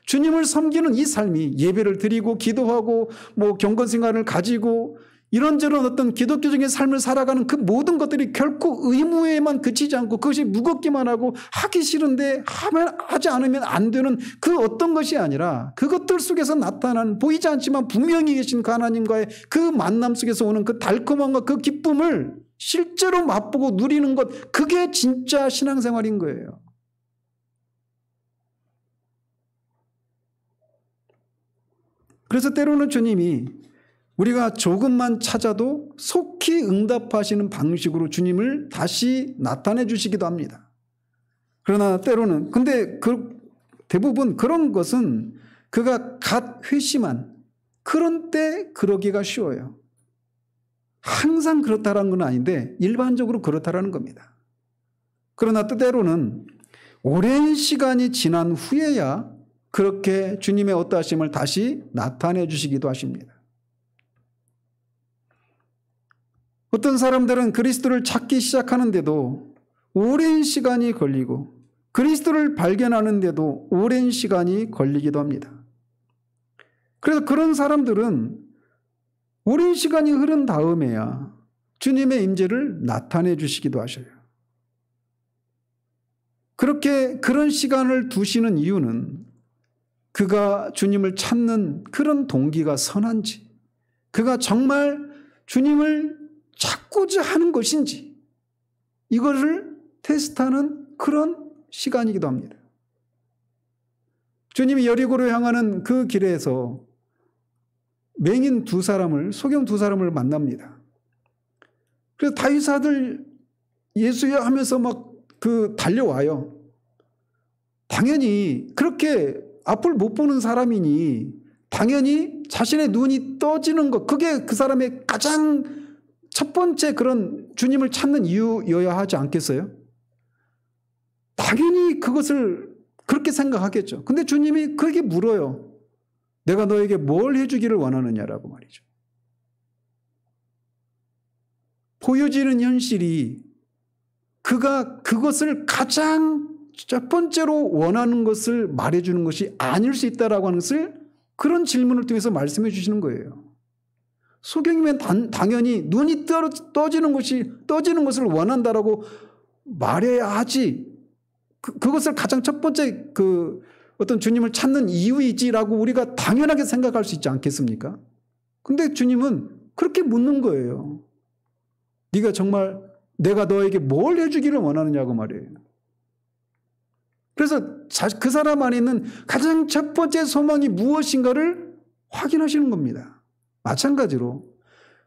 주님을 섬기는 이 삶이 예배를 드리고 기도하고 경건 생활을 가지고 이런저런 어떤 기독교적인 삶을 살아가는 그 모든 것들이 결코 의무에만 그치지 않고 그것이 무겁기만 하고 하기 싫은데 하지 않으면 안 되는 그 어떤 것이 아니라 그것들 속에서 나타나는 보이지 않지만 분명히 계신 그 하나님과의 그 만남 속에서 오는 그 달콤함과 그 기쁨을 실제로 맛보고 누리는 것, 그게 진짜 신앙생활인 거예요. 그래서 때로는 주님이 우리가 조금만 찾아도 속히 응답하시는 방식으로 주님을 다시 나타내 주시기도 합니다. 그러나 때로는 근데 대부분 그런 것은 그가 갓 회심한 그런 때 그러기가 쉬워요. 항상 그렇다라는 건 아닌데 일반적으로 그렇다라는 겁니다. 그러나 때로는 오랜 시간이 지난 후에야 그렇게 주님의 어떠하심을 다시 나타내 주시기도 하십니다. 어떤 사람들은 그리스도를 찾기 시작하는데도 오랜 시간이 걸리고 그리스도를 발견하는데도 오랜 시간이 걸리기도 합니다. 그래서 그런 사람들은 오랜 시간이 흐른 다음에야 주님의 임재를 나타내 주시기도 하셔요. 그런 시간을 두시는 이유는 그가 주님을 찾는 그런 동기가 선한지, 그가 정말 주님을 찾고자 하는 것인지, 이거를 테스트하는 그런 시간이기도 합니다. 주님이 여리고로 향하는 그 길에서 맹인 소경 두 사람을 만납니다. 그래서 다윗 아들 예수야 하면서 막 달려와요. 당연히 그렇게 앞을 못 보는 사람이니 당연히 자신의 눈이 떠지는 것, 그게 그 사람의 가장 첫 번째 그런 주님을 찾는 이유여야 하지 않겠어요? 당연히 그것을 그렇게 생각하겠죠. 근데 주님이 그렇게 물어요. 내가 너에게 뭘 해주기를 원하느냐라고 말이죠. 보여지는 현실이 그가 그것을 가장 첫 번째로 원하는 것을 말해주는 것이 아닐 수 있다라고 하는 것을 그런 질문을 통해서 말씀해 주시는 거예요. 소경이면 당연히 눈이 떠지는 것을 원한다라고 말해야 하지. 그것을 가장 첫 번째 어떤 주님을 찾는 이유이지라고 우리가 당연하게 생각할 수 있지 않겠습니까? 근데 주님은 그렇게 묻는 거예요. 네가 정말 내가 너에게 뭘 해주기를 원하느냐고 말이에요. 그래서 그 사람 안에 있는 가장 첫 번째 소망이 무엇인가를 확인하시는 겁니다. 마찬가지로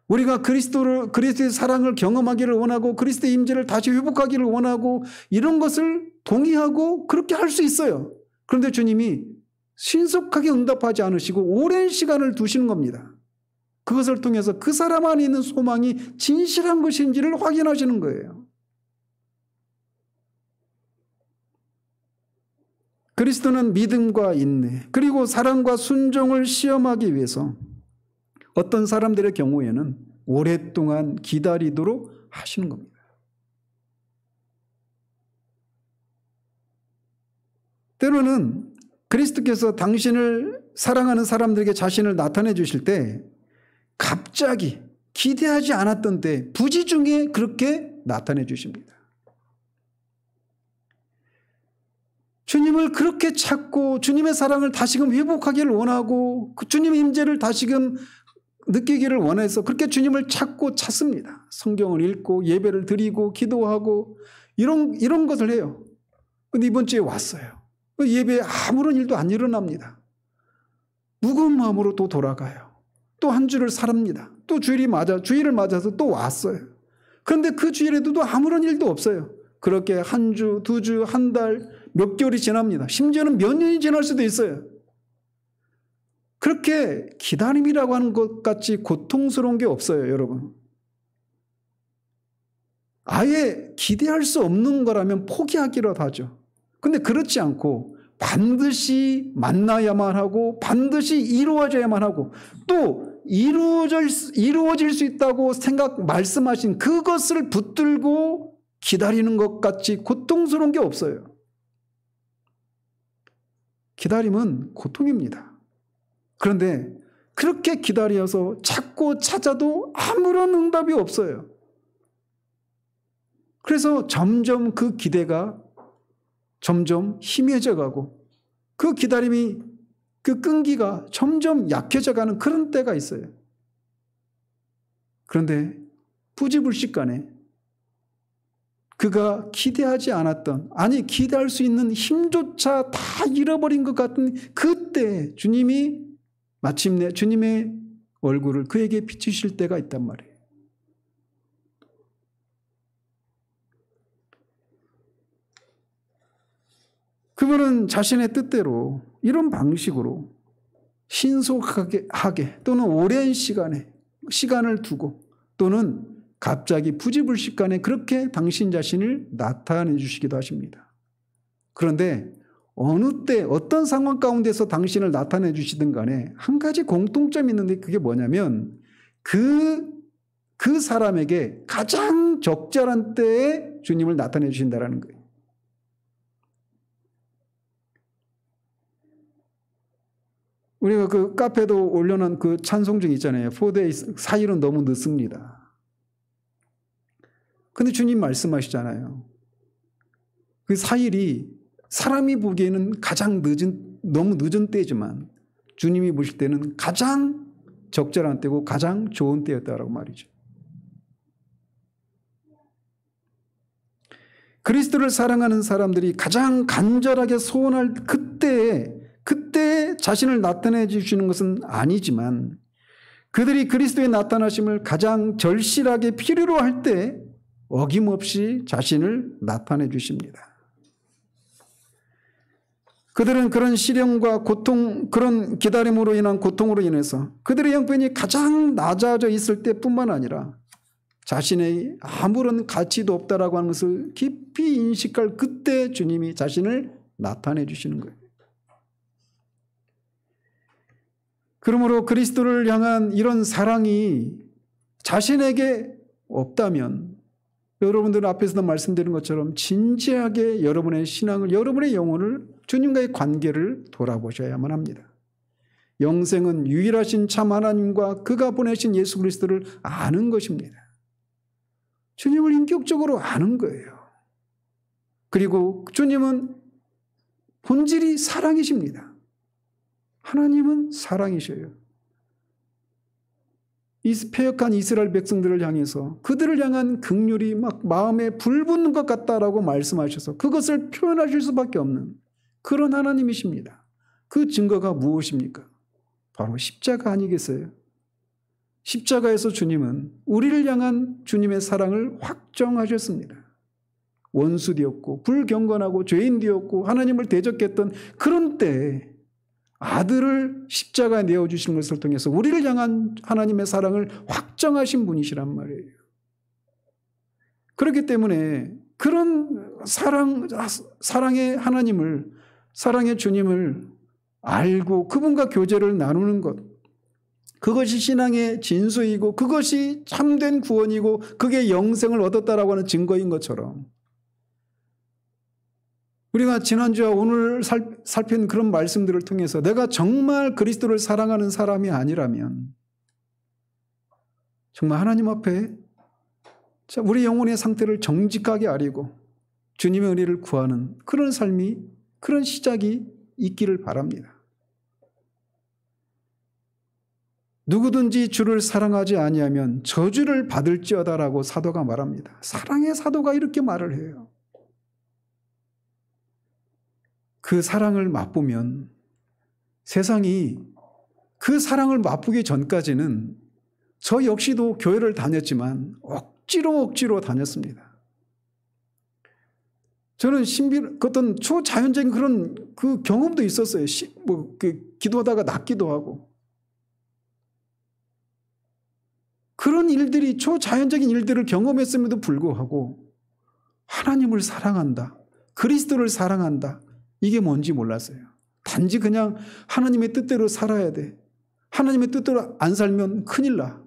우리가 그리스도의 사랑을 경험하기를 원하고 그리스도의 임재를 다시 회복하기를 원하고 이런 것을 동의하고 그렇게 할 수 있어요. 그런데 주님이 신속하게 응답하지 않으시고 오랜 시간을 두시는 겁니다. 그것을 통해서 그 사람 안에 있는 소망이 진실한 것인지를 확인하시는 거예요. 그리스도는 믿음과 인내 그리고 사랑과 순종을 시험하기 위해서 어떤 사람들의 경우에는 오랫동안 기다리도록 하시는 겁니다. 때로는 그리스도께서 당신을 사랑하는 사람들에게 자신을 나타내 주실 때 갑자기 기대하지 않았던 때 부지 중에 그렇게 나타내 주십니다. 주님을 그렇게 찾고 주님의 사랑을 다시금 회복하기를 원하고 그 주님의 임재를 다시금 느끼기를 원해서 그렇게 주님을 찾습니다. 성경을 읽고 예배를 드리고 기도하고 이런 것을 해요. 그런데 이번 주에 왔어요. 예배에 아무런 일도 안 일어납니다. 무거운 마음으로 또 돌아가요. 또 한 주를 살합니다. 또 주일을 맞아서 또 왔어요. 그런데 그 주일에도 또 아무런 일도 없어요. 그렇게 한 주, 두 주, 한 달, 몇 개월이 지납니다. 심지어는 몇 년이 지날 수도 있어요. 그렇게 기다림이라고 하는 것 같이 고통스러운 게 없어요, 여러분. 아예 기대할 수 없는 거라면 포기하기라도 하죠. 근데 그렇지 않고 반드시 만나야만 하고 반드시 이루어져야만 하고 또 이루어질 수 있다고 말씀하신 그것을 붙들고 기다리는 것 같이 고통스러운 게 없어요. 기다림은 고통입니다. 그런데 그렇게 기다려서 찾고 찾아도 아무런 응답이 없어요. 그래서 점점 그 기대가 점점 희미해져 가고 그 기다림이 그 끈기가 점점 약해져 가는 그런 때가 있어요. 그런데 부지불식간에 그가 기대하지 않았던 기대할 수 있는 힘조차 다 잃어버린 것 같은 그때 주님이 마침내 주님의 얼굴을 그에게 비추실 때가 있단 말이에요. 그분은 자신의 뜻대로 이런 방식으로 신속하게 또는 오랜 시간을 두고 또는 갑자기 부지불식간에 그렇게 당신 자신을 나타내 주시기도 하십니다. 그런데 어느 때 어떤 상황 가운데서 당신을 나타내 주시든 간에 한 가지 공통점이 있는데 그게 뭐냐면 그 사람에게 가장 적절한 때에 주님을 나타내 주신다라는 거예요. 우리가 그 카페도 올려놓은 그 찬송중 있잖아요. 4days, 4일은 너무 늦습니다. 근데 주님 말씀하시잖아요. 그 4일이 사람이 보기에는 가장 너무 늦은 때지만 주님이 보실 때는 가장 적절한 때고 가장 좋은 때였다라고 말이죠. 그리스도를 사랑하는 사람들이 가장 간절하게 소원할 그때에 자신을 나타내 주시는 것은 아니지만 그들이 그리스도의 나타나심을 가장 절실하게 필요로 할 때 어김없이 자신을 나타내 주십니다. 그들은 그런 시련과 고통, 그런 기다림으로 인한 고통으로 인해서 그들의 형편이 가장 낮아져 있을 때뿐만 아니라 자신의 아무런 가치도 없다라고 하는 것을 깊이 인식할 그때 주님이 자신을 나타내 주시는 거예요. 그러므로 그리스도를 향한 이런 사랑이 자신에게 없다면 여러분들 앞에서도 말씀드린 것처럼 진지하게 여러분의 신앙을, 여러분의 영혼을, 주님과의 관계를 돌아보셔야만 합니다. 영생은 유일하신 참 하나님과 그가 보내신 예수 그리스도를 아는 것입니다. 주님을 인격적으로 아는 거예요. 그리고 주님은 본질이 사랑이십니다. 하나님은 사랑이셔요. 이 패역한 이스라엘 백성들을 향해서 그들을 향한 긍휼이 막 마음에 불붙는 것 같다라고 말씀하셔서 그것을 표현하실 수밖에 없는 그런 하나님이십니다. 그 증거가 무엇입니까? 바로 십자가 아니겠어요? 십자가에서 주님은 우리를 향한 주님의 사랑을 확정하셨습니다. 원수 되었고 불경건하고 죄인 되었고 하나님을 대적했던 그런 때에 아들을 십자가에 내어주시는 것을 통해서 우리를 향한 하나님의 사랑을 확정하신 분이시란 말이에요. 그렇기 때문에 그런 사랑의 하나님을, 사랑의 주님을 알고 그분과 교제를 나누는 것, 그것이 신앙의 진수이고 그것이 참된 구원이고 그게 영생을 얻었다라고 하는 증거인 것처럼 우리가 지난주와 오늘 살핀 그런 말씀들을 통해서 내가 정말 그리스도를 사랑하는 사람이 아니라면 정말 하나님 앞에 우리 영혼의 상태를 정직하게 아리고 주님의 은혜를 구하는 그런 삶이, 그런 시작이 있기를 바랍니다. 누구든지 주를 사랑하지 아니하면 저주를 받을지어다라고 사도가 말합니다. 사랑의 사도가 이렇게 말을 해요. 그 사랑을 맛보면 세상이 그 사랑을 맛보기 전까지는 저 역시도 교회를 다녔지만 억지로 다녔습니다. 저는 어떤 초자연적인 그런 그 경험도 있었어요. 기도하다가 낫기도 하고. 그런 일들이 초자연적인 일들을 경험했음에도 불구하고 하나님을 사랑한다. 그리스도를 사랑한다. 이게 뭔지 몰랐어요. 단지 그냥 하나님의 뜻대로 살아야 돼. 하나님의 뜻대로 안 살면 큰일 나.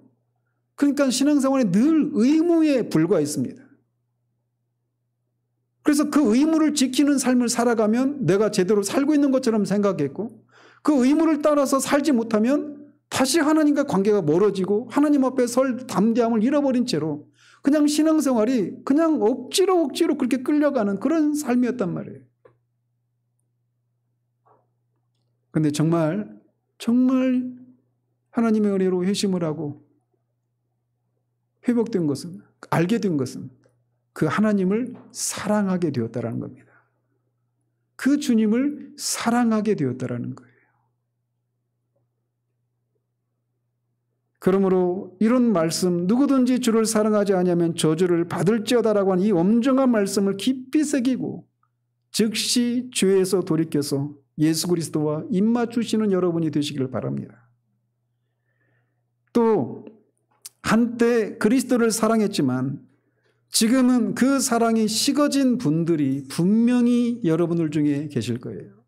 그러니까 신앙생활에 늘 의무에 불과했습니다. 그래서 그 의무를 지키는 삶을 살아가면 내가 제대로 살고 있는 것처럼 생각했고 그 의무를 따라서 살지 못하면 다시 하나님과 관계가 멀어지고 하나님 앞에 설 담대함을 잃어버린 채로 그냥 신앙생활이 그냥 억지로 그렇게 끌려가는 그런 삶이었단 말이에요. 그런데 정말 하나님의 은혜로 회심을 하고 회복된 것은, 알게 된 것은 그 하나님을 사랑하게 되었다라는 겁니다. 그 주님을 사랑하게 되었다라는 거예요. 그러므로 이런 말씀, 누구든지 주를 사랑하지 아니하면 저주를 받을지어다라고 하는 이 엄정한 말씀을 깊이 새기고 즉시 죄에서 돌이켜서 예수 그리스도와 입맞추시는 여러분이 되시기를 바랍니다. 또 한때 그리스도를 사랑했지만 지금은 그 사랑이 식어진 분들이 분명히 여러분들 중에 계실 거예요.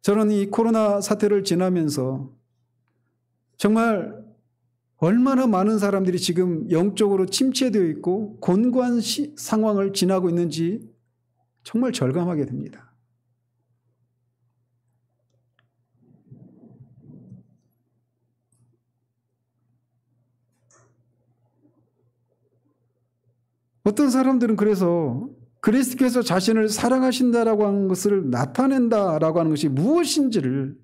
저는 이 코로나 사태를 지나면서 정말 얼마나 많은 사람들이 지금 영적으로 침체되어 있고 곤고한 상황을 지나고 있는지 정말 절감하게 됩니다. 어떤 사람들은 그래서 그리스도께서 자신을 사랑하신다라고 하는 것을 나타낸다라고 하는 것이 무엇인지를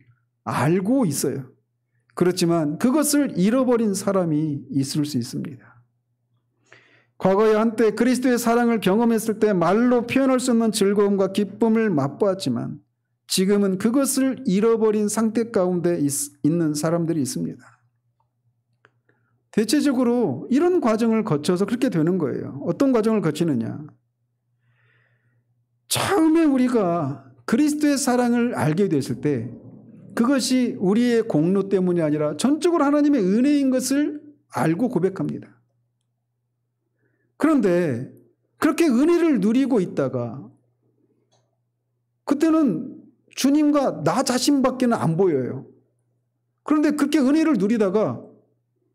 알고 있어요. 그렇지만 그것을 잃어버린 사람이 있을 수 있습니다. 과거에 한때 그리스도의 사랑을 경험했을 때 말로 표현할 수 없는 즐거움과 기쁨을 맛보았지만 지금은 그것을 잃어버린 상태 가운데 있는 사람들이 있습니다. 대체적으로 이런 과정을 거쳐서 그렇게 되는 거예요. 어떤 과정을 거치느냐. 처음에 우리가 그리스도의 사랑을 알게 됐을 때 그것이 우리의 공로 때문이 아니라 전적으로 하나님의 은혜인 것을 알고 고백합니다. 그런데 그렇게 은혜를 누리고 있다가 그때는 주님과 나 자신밖에는 안 보여요. 그런데 그렇게 은혜를 누리다가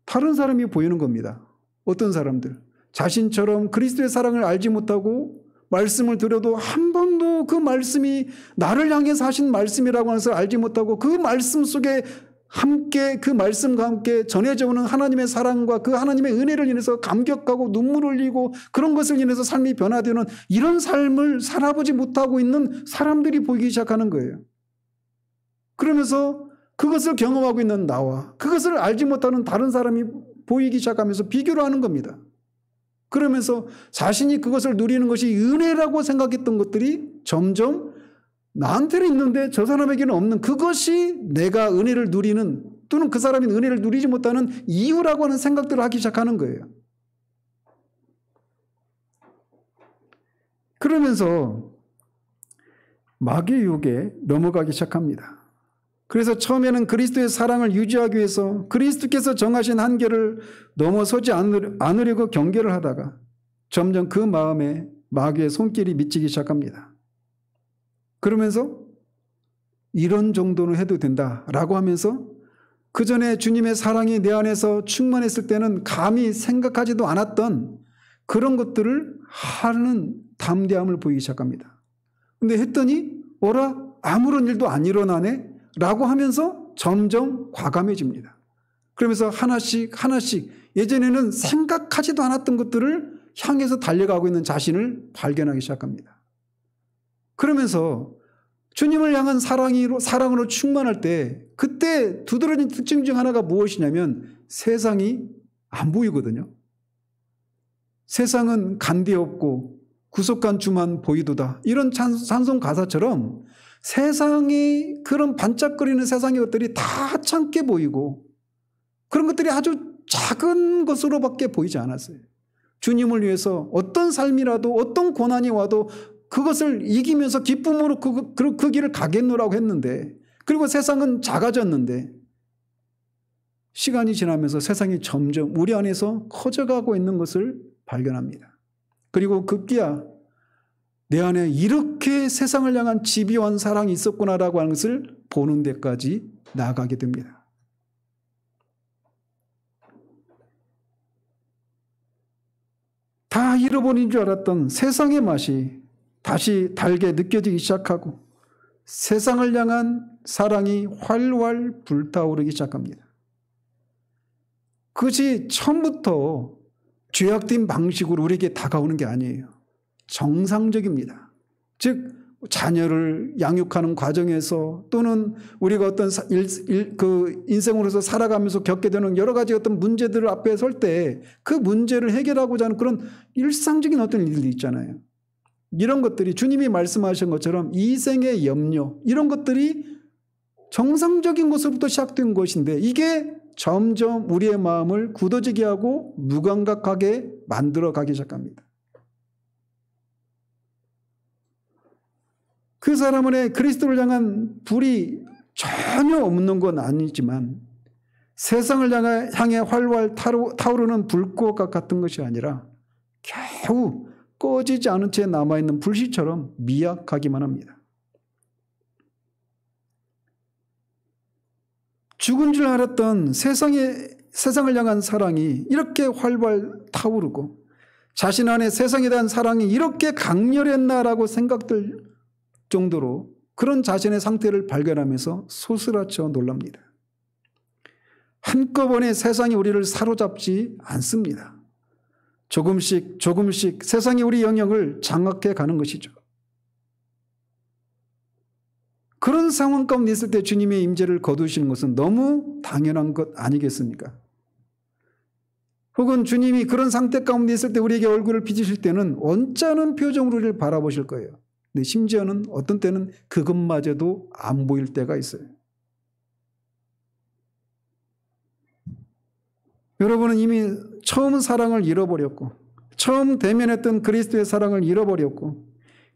다른 사람이 보이는 겁니다. 어떤 사람들? 자신처럼 그리스도의 사랑을 알지 못하고 말씀을 들어도 한 번도 그 말씀이 나를 향해서 하신 말씀이라고 하는 것을 알지 못하고 그 말씀 속에 함께 그 말씀과 함께 전해져 오는 하나님의 사랑과 그 하나님의 은혜를 인해서 감격하고 눈물을 흘리고 그런 것을 인해서 삶이 변화되는 이런 삶을 살아보지 못하고 있는 사람들이 보이기 시작하는 거예요. 그러면서 그것을 경험하고 있는 나와 그것을 알지 못하는 다른 사람이 보이기 시작하면서 비교를 하는 겁니다. 그러면서 자신이 그것을 누리는 것이 은혜라고 생각했던 것들이 점점 나한테는 있는데 저 사람에게는 없는 그것이 내가 은혜를 누리는 또는 그 사람이 은혜를 누리지 못하는 이유라고 하는 생각들을 하기 시작하는 거예요. 그러면서 마귀의 유혹에 넘어가기 시작합니다. 그래서 처음에는 그리스도의 사랑을 유지하기 위해서 그리스도께서 정하신 한계를 넘어서지 않으려고 경계를 하다가 점점 그 마음에 마귀의 손길이 미치기 시작합니다. 그러면서 이런 정도는 해도 된다라고 하면서 그 전에 주님의 사랑이 내 안에서 충만했을 때는 감히 생각하지도 않았던 그런 것들을 하는 담대함을 보이기 시작합니다. 근데 했더니 어라 아무런 일도 안 일어나네 라고 하면서 점점 과감해집니다. 그러면서 하나씩 예전에는 생각하지도 않았던 것들을 향해서 달려가고 있는 자신을 발견하기 시작합니다. 그러면서 주님을 향한 사랑으로 충만할 때 그때 두드러진 특징 중 하나가 무엇이냐면 세상이 안 보이거든요. 세상은 간대 없고 구속한 주만 보이도다. 이런 찬송 가사처럼 세상이 그런 반짝거리는 세상의 것들이 다 하찮게 보이고 그런 것들이 아주 작은 것으로밖에 보이지 않았어요. 주님을 위해서 어떤 삶이라도 어떤 고난이 와도 그것을 이기면서 기쁨으로 그 길을 가겠노라고 했는데 그리고 세상은 작아졌는데 시간이 지나면서 세상이 점점 우리 안에서 커져가고 있는 것을 발견합니다. 그리고 급기야 내 안에 이렇게 세상을 향한 집요한 사랑이 있었구나라고 하는 것을 보는 데까지 나아가게 됩니다. 다 잃어버린 줄 알았던 세상의 맛이 다시 달게 느껴지기 시작하고 세상을 향한 사랑이 활활 불타오르기 시작합니다. 그것이 처음부터 죄악된 방식으로 우리에게 다가오는 게 아니에요. 정상적입니다. 즉 자녀를 양육하는 과정에서 또는 우리가 어떤 인생으로서 살아가면서 겪게 되는 여러 가지 어떤 문제들 앞에 설 때 그 문제를 해결하고자 하는 그런 일상적인 어떤 일들이 있잖아요. 이런 것들이 주님이 말씀하신 것처럼 이생의 염려 이런 것들이 정상적인 것으로부터 시작된 것인데 이게 점점 우리의 마음을 굳어지게 하고 무감각하게 만들어 가기 시작합니다. 그 사람 안에 그리스도를 향한 불이 전혀 없는 건 아니지만 세상을 향해 활활 타오르는 불꽃 같은 것이 아니라 겨우 꺼지지 않은 채 남아있는 불씨처럼 미약하기만 합니다. 죽은 줄 알았던 세상을 향한 사랑이 이렇게 활활 타오르고 자신 안에 세상에 대한 사랑이 이렇게 강렬했나라고 생각될 정도로 그런 자신의 상태를 발견하면서 소스라쳐 놀랍니다. 한꺼번에 세상이 우리를 사로잡지 않습니다. 조금씩 조금씩 세상이 우리 영역을 장악해 가는 것이죠. 그런 상황 가운데 있을 때 주님의 임재를 거두시는 것은 너무 당연한 것 아니겠습니까? 혹은 주님이 그런 상태 가운데 있을 때 우리에게 얼굴을 비추실 때는 언짢은 표정으로 우리를 바라보실 거예요. 근데 심지어는 어떤 때는 그것마저도 안 보일 때가 있어요. 여러분은 이미 처음 사랑을 잃어버렸고, 처음 대면했던 그리스도의 사랑을 잃어버렸고,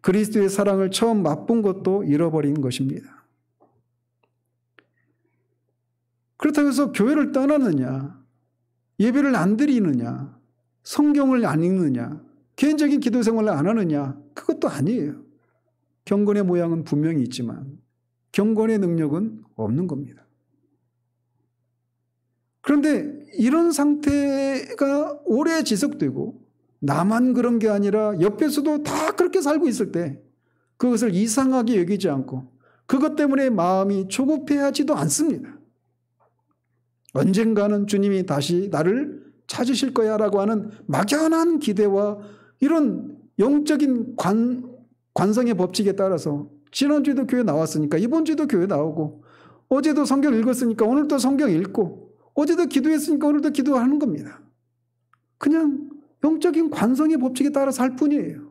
그리스도의 사랑을 처음 맛본 것도 잃어버린 것입니다. 그렇다고 해서 교회를 떠나느냐, 예배를 안 드리느냐, 성경을 안 읽느냐, 개인적인 기도 생활을 안 하느냐, 그것도 아니에요. 경건의 모양은 분명히 있지만 경건의 능력은 없는 겁니다. 그런데 이런 상태가 오래 지속되고 나만 그런 게 아니라 옆에서도 다 그렇게 살고 있을 때 그것을 이상하게 여기지 않고 그것 때문에 마음이 조급해하지도 않습니다. 언젠가는 주님이 다시 나를 찾으실 거야 라고 하는 막연한 기대와 이런 영적인 관성의 법칙에 따라서 지난주에도 교회 나왔으니까 이번 주에도 교회 나오고 어제도 성경 읽었으니까 오늘도 성경 읽고 어제도 기도했으니까 오늘도 기도하는 겁니다. 그냥 영적인 관성의 법칙에 따라 살 뿐이에요.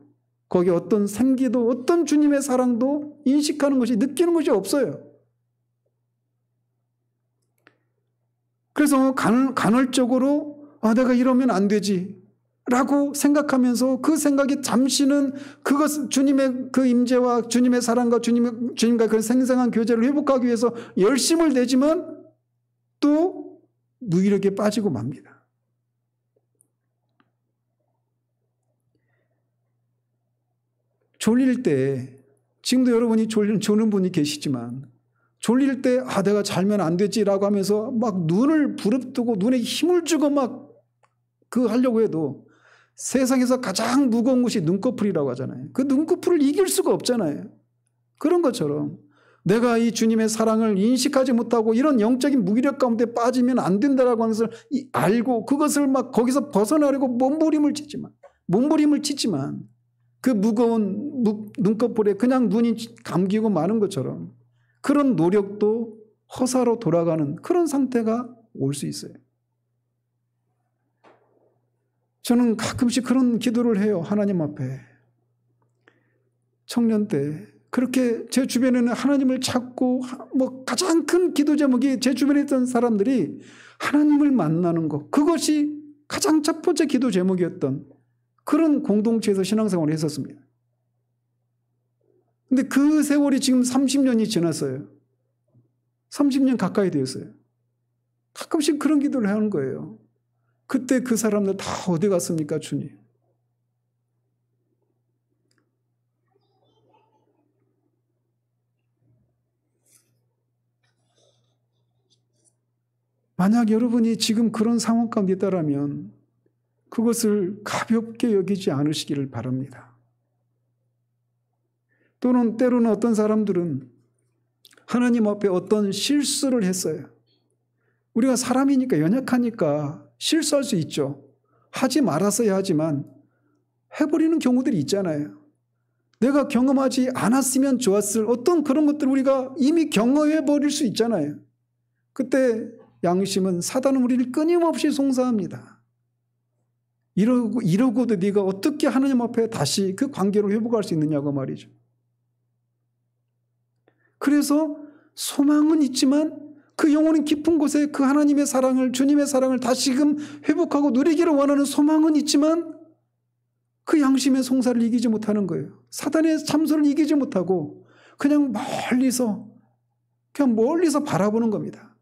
거기에 어떤 생기도 어떤 주님의 사랑도 인식하는 것이 느끼는 것이 없어요. 그래서 간헐적으로 내가 이러면 안 되지 라고 생각하면서 그 생각이 잠시는 그것 주님의 그 임재와 주님의 사랑과 주님과 그 생생한 교제를 회복하기 위해서 열심을 내지만 또 무기력에 빠지고 맙니다. 졸릴 때 지금도 여러분이 조는 분이 계시지만 졸릴 때 내가 잘면 안 되지라고 하면서 막 눈을 부릅뜨고 눈에 힘을 주고 막 그 하려고 해도 세상에서 가장 무거운 것이 눈꺼풀이라고 하잖아요. 그 눈꺼풀을 이길 수가 없잖아요. 그런 것처럼 내가 이 주님의 사랑을 인식하지 못하고 이런 영적인 무기력 가운데 빠지면 안 된다라고 하는 것을 알고 그것을 막 거기서 벗어나려고 몸부림을 치지만 그 무거운 눈꺼풀에 그냥 눈이 감기고 마는 것처럼 그런 노력도 허사로 돌아가는 그런 상태가 올 수 있어요. 저는 가끔씩 그런 기도를 해요. 하나님 앞에. 청년 때 그렇게 제 주변에는 하나님을 찾고 가장 큰 기도 제목이 제 주변에 있던 사람들이 하나님을 만나는 것, 그것이 가장 첫 번째 기도 제목이었던 그런 공동체에서 신앙생활을 했었습니다. 근데 그 세월이 지금 30년이 지났어요. 30년 가까이 되었어요. 가끔씩 그런 기도를 하는 거예요. 그때 그 사람들 다 어디 갔습니까, 주님? 만약 여러분이 지금 그런 상황 가운데 있다라면 그것을 가볍게 여기지 않으시기를 바랍니다. 또는 때로는 어떤 사람들은 하나님 앞에 어떤 실수를 했어요. 우리가 사람이니까 연약하니까 실수할 수 있죠. 하지 말았어야 하지만 해버리는 경우들이 있잖아요. 내가 경험하지 않았으면 좋았을 어떤 그런 것들을 우리가 이미 경험해버릴 수 있잖아요. 그때 양심은 사단은 우리를 끊임없이 송사합니다. 이러고도 네가 어떻게 하나님 앞에 다시 그 관계를 회복할 수 있느냐고 말이죠. 그래서 소망은 있지만 그 영혼은 깊은 곳에 그 하나님의 사랑을, 주님의 사랑을 다시금 회복하고 누리기를 원하는 소망은 있지만 그 양심의 송사를 이기지 못하는 거예요. 사단의 참소를 이기지 못하고 그냥 멀리서 바라보는 겁니다.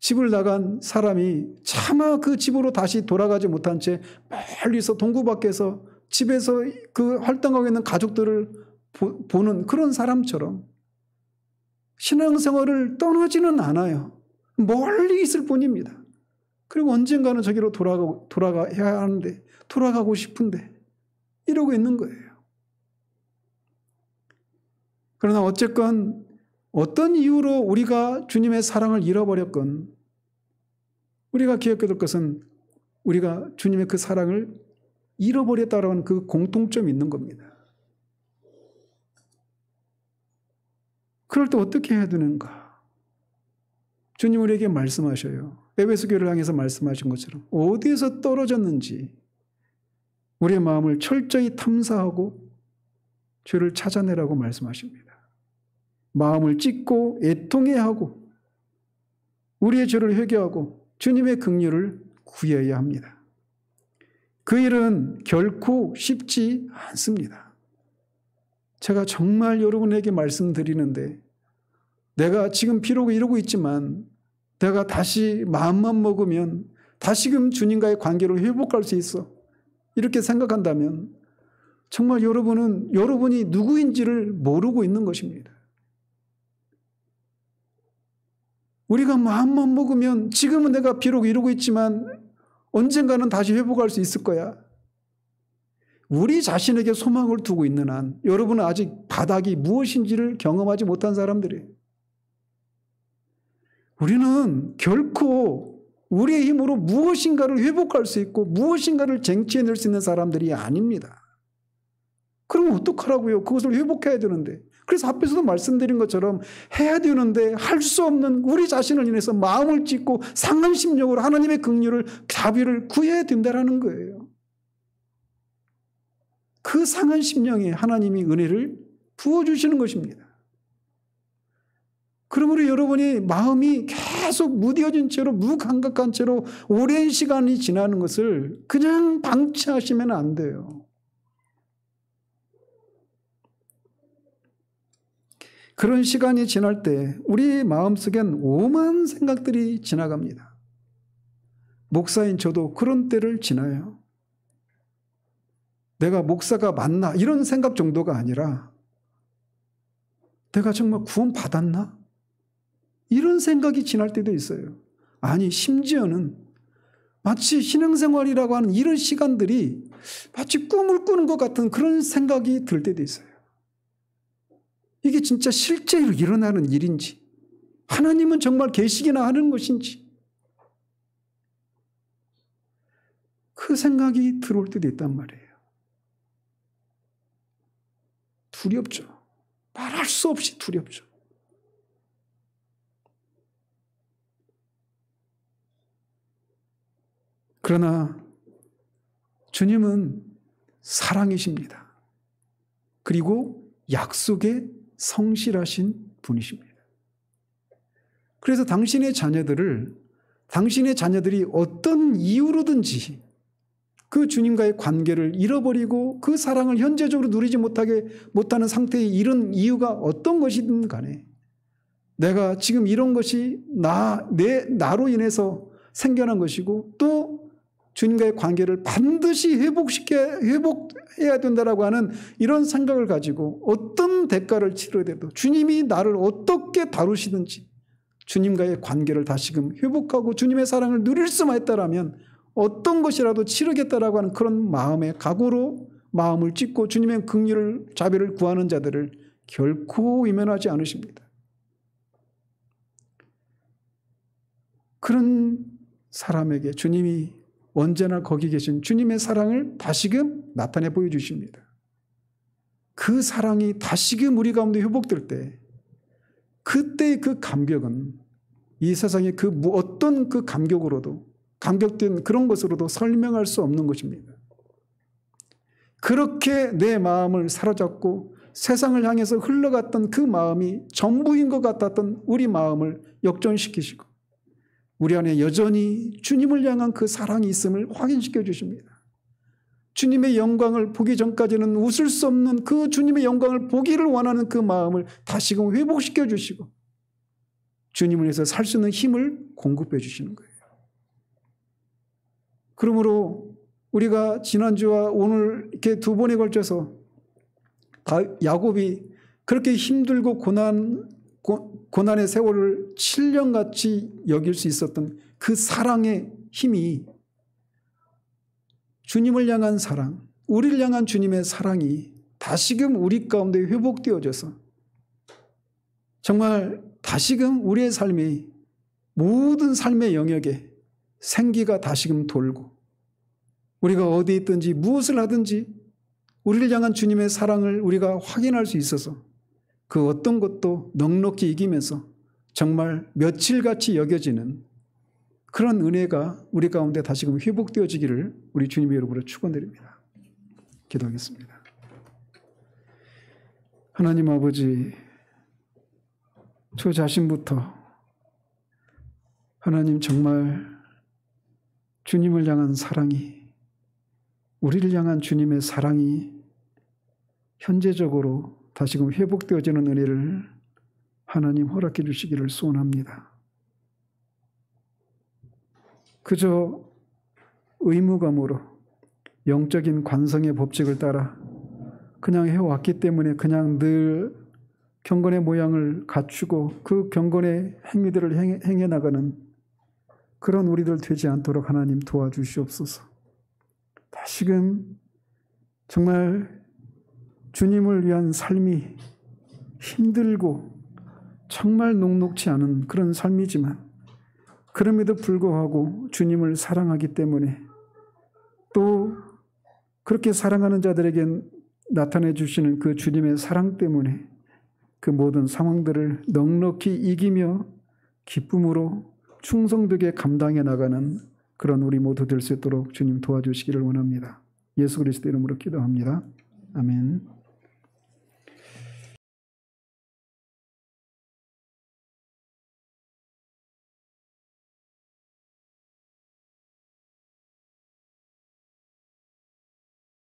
집을 나간 사람이 차마 그 집으로 다시 돌아가지 못한 채 멀리서 동구 밖에서 집에서 그 활동하고 있는 가족들을 보는 그런 사람처럼 신앙생활을 떠나지는 않아요. 멀리 있을 뿐입니다. 그리고 언젠가는 저기로 돌아가야 하는데, 돌아가고 싶은데 이러고 있는 거예요. 그러나 어쨌건 어떤 이유로 우리가 주님의 사랑을 잃어버렸건 우리가 기억해야 될 것은 우리가 주님의 그 사랑을 잃어버렸다라는 그 공통점이 있는 겁니다. 그럴 때 어떻게 해야 되는가? 주님 우리에게 말씀하셔요. 에베소 교회를 향해서 말씀하신 것처럼 어디에서 떨어졌는지 우리의 마음을 철저히 탐사하고 죄를 찾아내라고 말씀하십니다. 마음을 찢고 애통해야 하고 우리의 죄를 회개하고 주님의 긍휼을 구해야 합니다. 그 일은 결코 쉽지 않습니다. 제가 정말 여러분에게 말씀드리는데 내가 지금 비록 이러고 있지만 내가 다시 마음만 먹으면 다시금 주님과의 관계를 회복할 수 있어. 이렇게 생각한다면 정말 여러분이 누구인지를 모르고 있는 것입니다. 우리가 마음만 먹으면 지금은 내가 비록 이러고 있지만 언젠가는 다시 회복할 수 있을 거야. 우리 자신에게 소망을 두고 있는 한 여러분은 아직 바닥이 무엇인지를 경험하지 못한 사람들이에요. 우리는 결코 우리의 힘으로 무엇인가를 회복할 수 있고 무엇인가를 쟁취해낼 수 있는 사람들이 아닙니다. 그럼 어떡하라고요? 그것을 회복해야 되는데. 그래서 앞에서도 말씀드린 것처럼 해야 되는데 할 수 없는 우리 자신을 인해서 마음을 찢고 상한 심령으로 하나님의 긍휼을 자비를 구해야 된다라는 거예요. 그 상한 심령에 하나님이 은혜를 부어주시는 것입니다. 그러므로 여러분이 마음이 계속 무뎌진 채로 무감각한 채로 오랜 시간이 지나는 것을 그냥 방치하시면 안 돼요. 그런 시간이 지날 때 우리 마음속엔 오만 생각들이 지나갑니다. 목사인 저도 그런 때를 지나요. 내가 목사가 맞나? 이런 생각 정도가 아니라 내가 정말 구원 받았나? 이런 생각이 지날 때도 있어요. 아니 심지어는 마치 신앙생활이라고 하는 이런 시간들이 마치 꿈을 꾸는 것 같은 그런 생각이 들 때도 있어요. 이게 진짜 실제로 일어나는 일인지 하나님은 정말 계시기나 하는 것인지 그 생각이 들어올 때도 있단 말이에요. 두렵죠. 말할 수 없이 두렵죠. 그러나 주님은 사랑이십니다. 그리고 약속에 성실하신 분이십니다. 그래서 당신의 자녀들이 어떤 이유로든지 그 주님과의 관계를 잃어버리고 그 사랑을 현재적으로 누리지 못하는 상태에 이른 이유가 어떤 것이든 간에 내가 지금 이런 것이 나로 인해서 생겨난 것이고 또 주님과의 관계를 반드시 회복해야 된다라고 하는 이런 생각을 가지고 어떤 대가를 치르더라도 주님이 나를 어떻게 다루시든지 주님과의 관계를 다시금 회복하고 주님의 사랑을 누릴 수만 있다라면 어떤 것이라도 치르겠다라고 하는 그런 마음의 각오로 마음을 찢고 주님의 긍휼을 자비를 구하는 자들을 결코 외면하지 않으십니다. 그런 사람에게 주님이 언제나 거기 계신 주님의 사랑을 다시금 나타내 보여주십니다. 그 사랑이 다시금 우리 가운데 회복될 때 그때의 그 감격은 이 세상의 어떤 그 감격된 그런 것으로도 설명할 수 없는 것입니다. 그렇게 내 마음을 사로잡고 세상을 향해서 흘러갔던 그 마음이 전부인 것 같았던 우리 마음을 역전시키시고 우리 안에 여전히 주님을 향한 그 사랑이 있음을 확인시켜 주십니다. 주님의 영광을 보기 전까지는 웃을 수 없는 그 주님의 영광을 보기를 원하는 그 마음을 다시금 회복시켜 주시고 주님을 위해서 살 수 있는 힘을 공급해 주시는 거예요. 그러므로 우리가 지난주와 오늘 이렇게 두 번에 걸쳐서 야곱이 그렇게 힘들고 고난의 세월을 7년같이 여길 수 있었던 그 사랑의 힘이 주님을 향한 사랑, 우리를 향한 주님의 사랑이 다시금 우리 가운데 회복되어져서 정말 다시금 우리의 삶이 모든 삶의 영역에 생기가 다시금 돌고 우리가 어디에 있든지 무엇을 하든지 우리를 향한 주님의 사랑을 우리가 확인할 수 있어서 그 어떤 것도 넉넉히 이기면서 정말 며칠같이 여겨지는 그런 은혜가 우리 가운데 다시금 회복되어지기를 우리 주님의 이름으로 축원드립니다. 기도하겠습니다. 하나님 아버지, 저 자신부터 하나님 정말 주님을 향한 사랑이, 우리를 향한 주님의 사랑이 현재적으로 다시금 회복되어지는 은혜를 하나님 허락해 주시기를 소원합니다. 그저 의무감으로 영적인 관성의 법칙을 따라 그냥 해왔기 때문에 그냥 늘 경건의 모양을 갖추고 그 경건의 행위들을 행해 나가는 그런 우리들 되지 않도록 하나님 도와주시옵소서. 다시금 정말 주님을 위한 삶이 힘들고 정말 녹록지 않은 그런 삶이지만 그럼에도 불구하고 주님을 사랑하기 때문에 또 그렇게 사랑하는 자들에게 나타내 주시는 그 주님의 사랑 때문에 그 모든 상황들을 넉넉히 이기며 기쁨으로 충성되게 감당해 나가는 그런 우리 모두 될 수 있도록 주님 도와주시기를 원합니다. 예수 그리스도 이름으로 기도합니다. 아멘.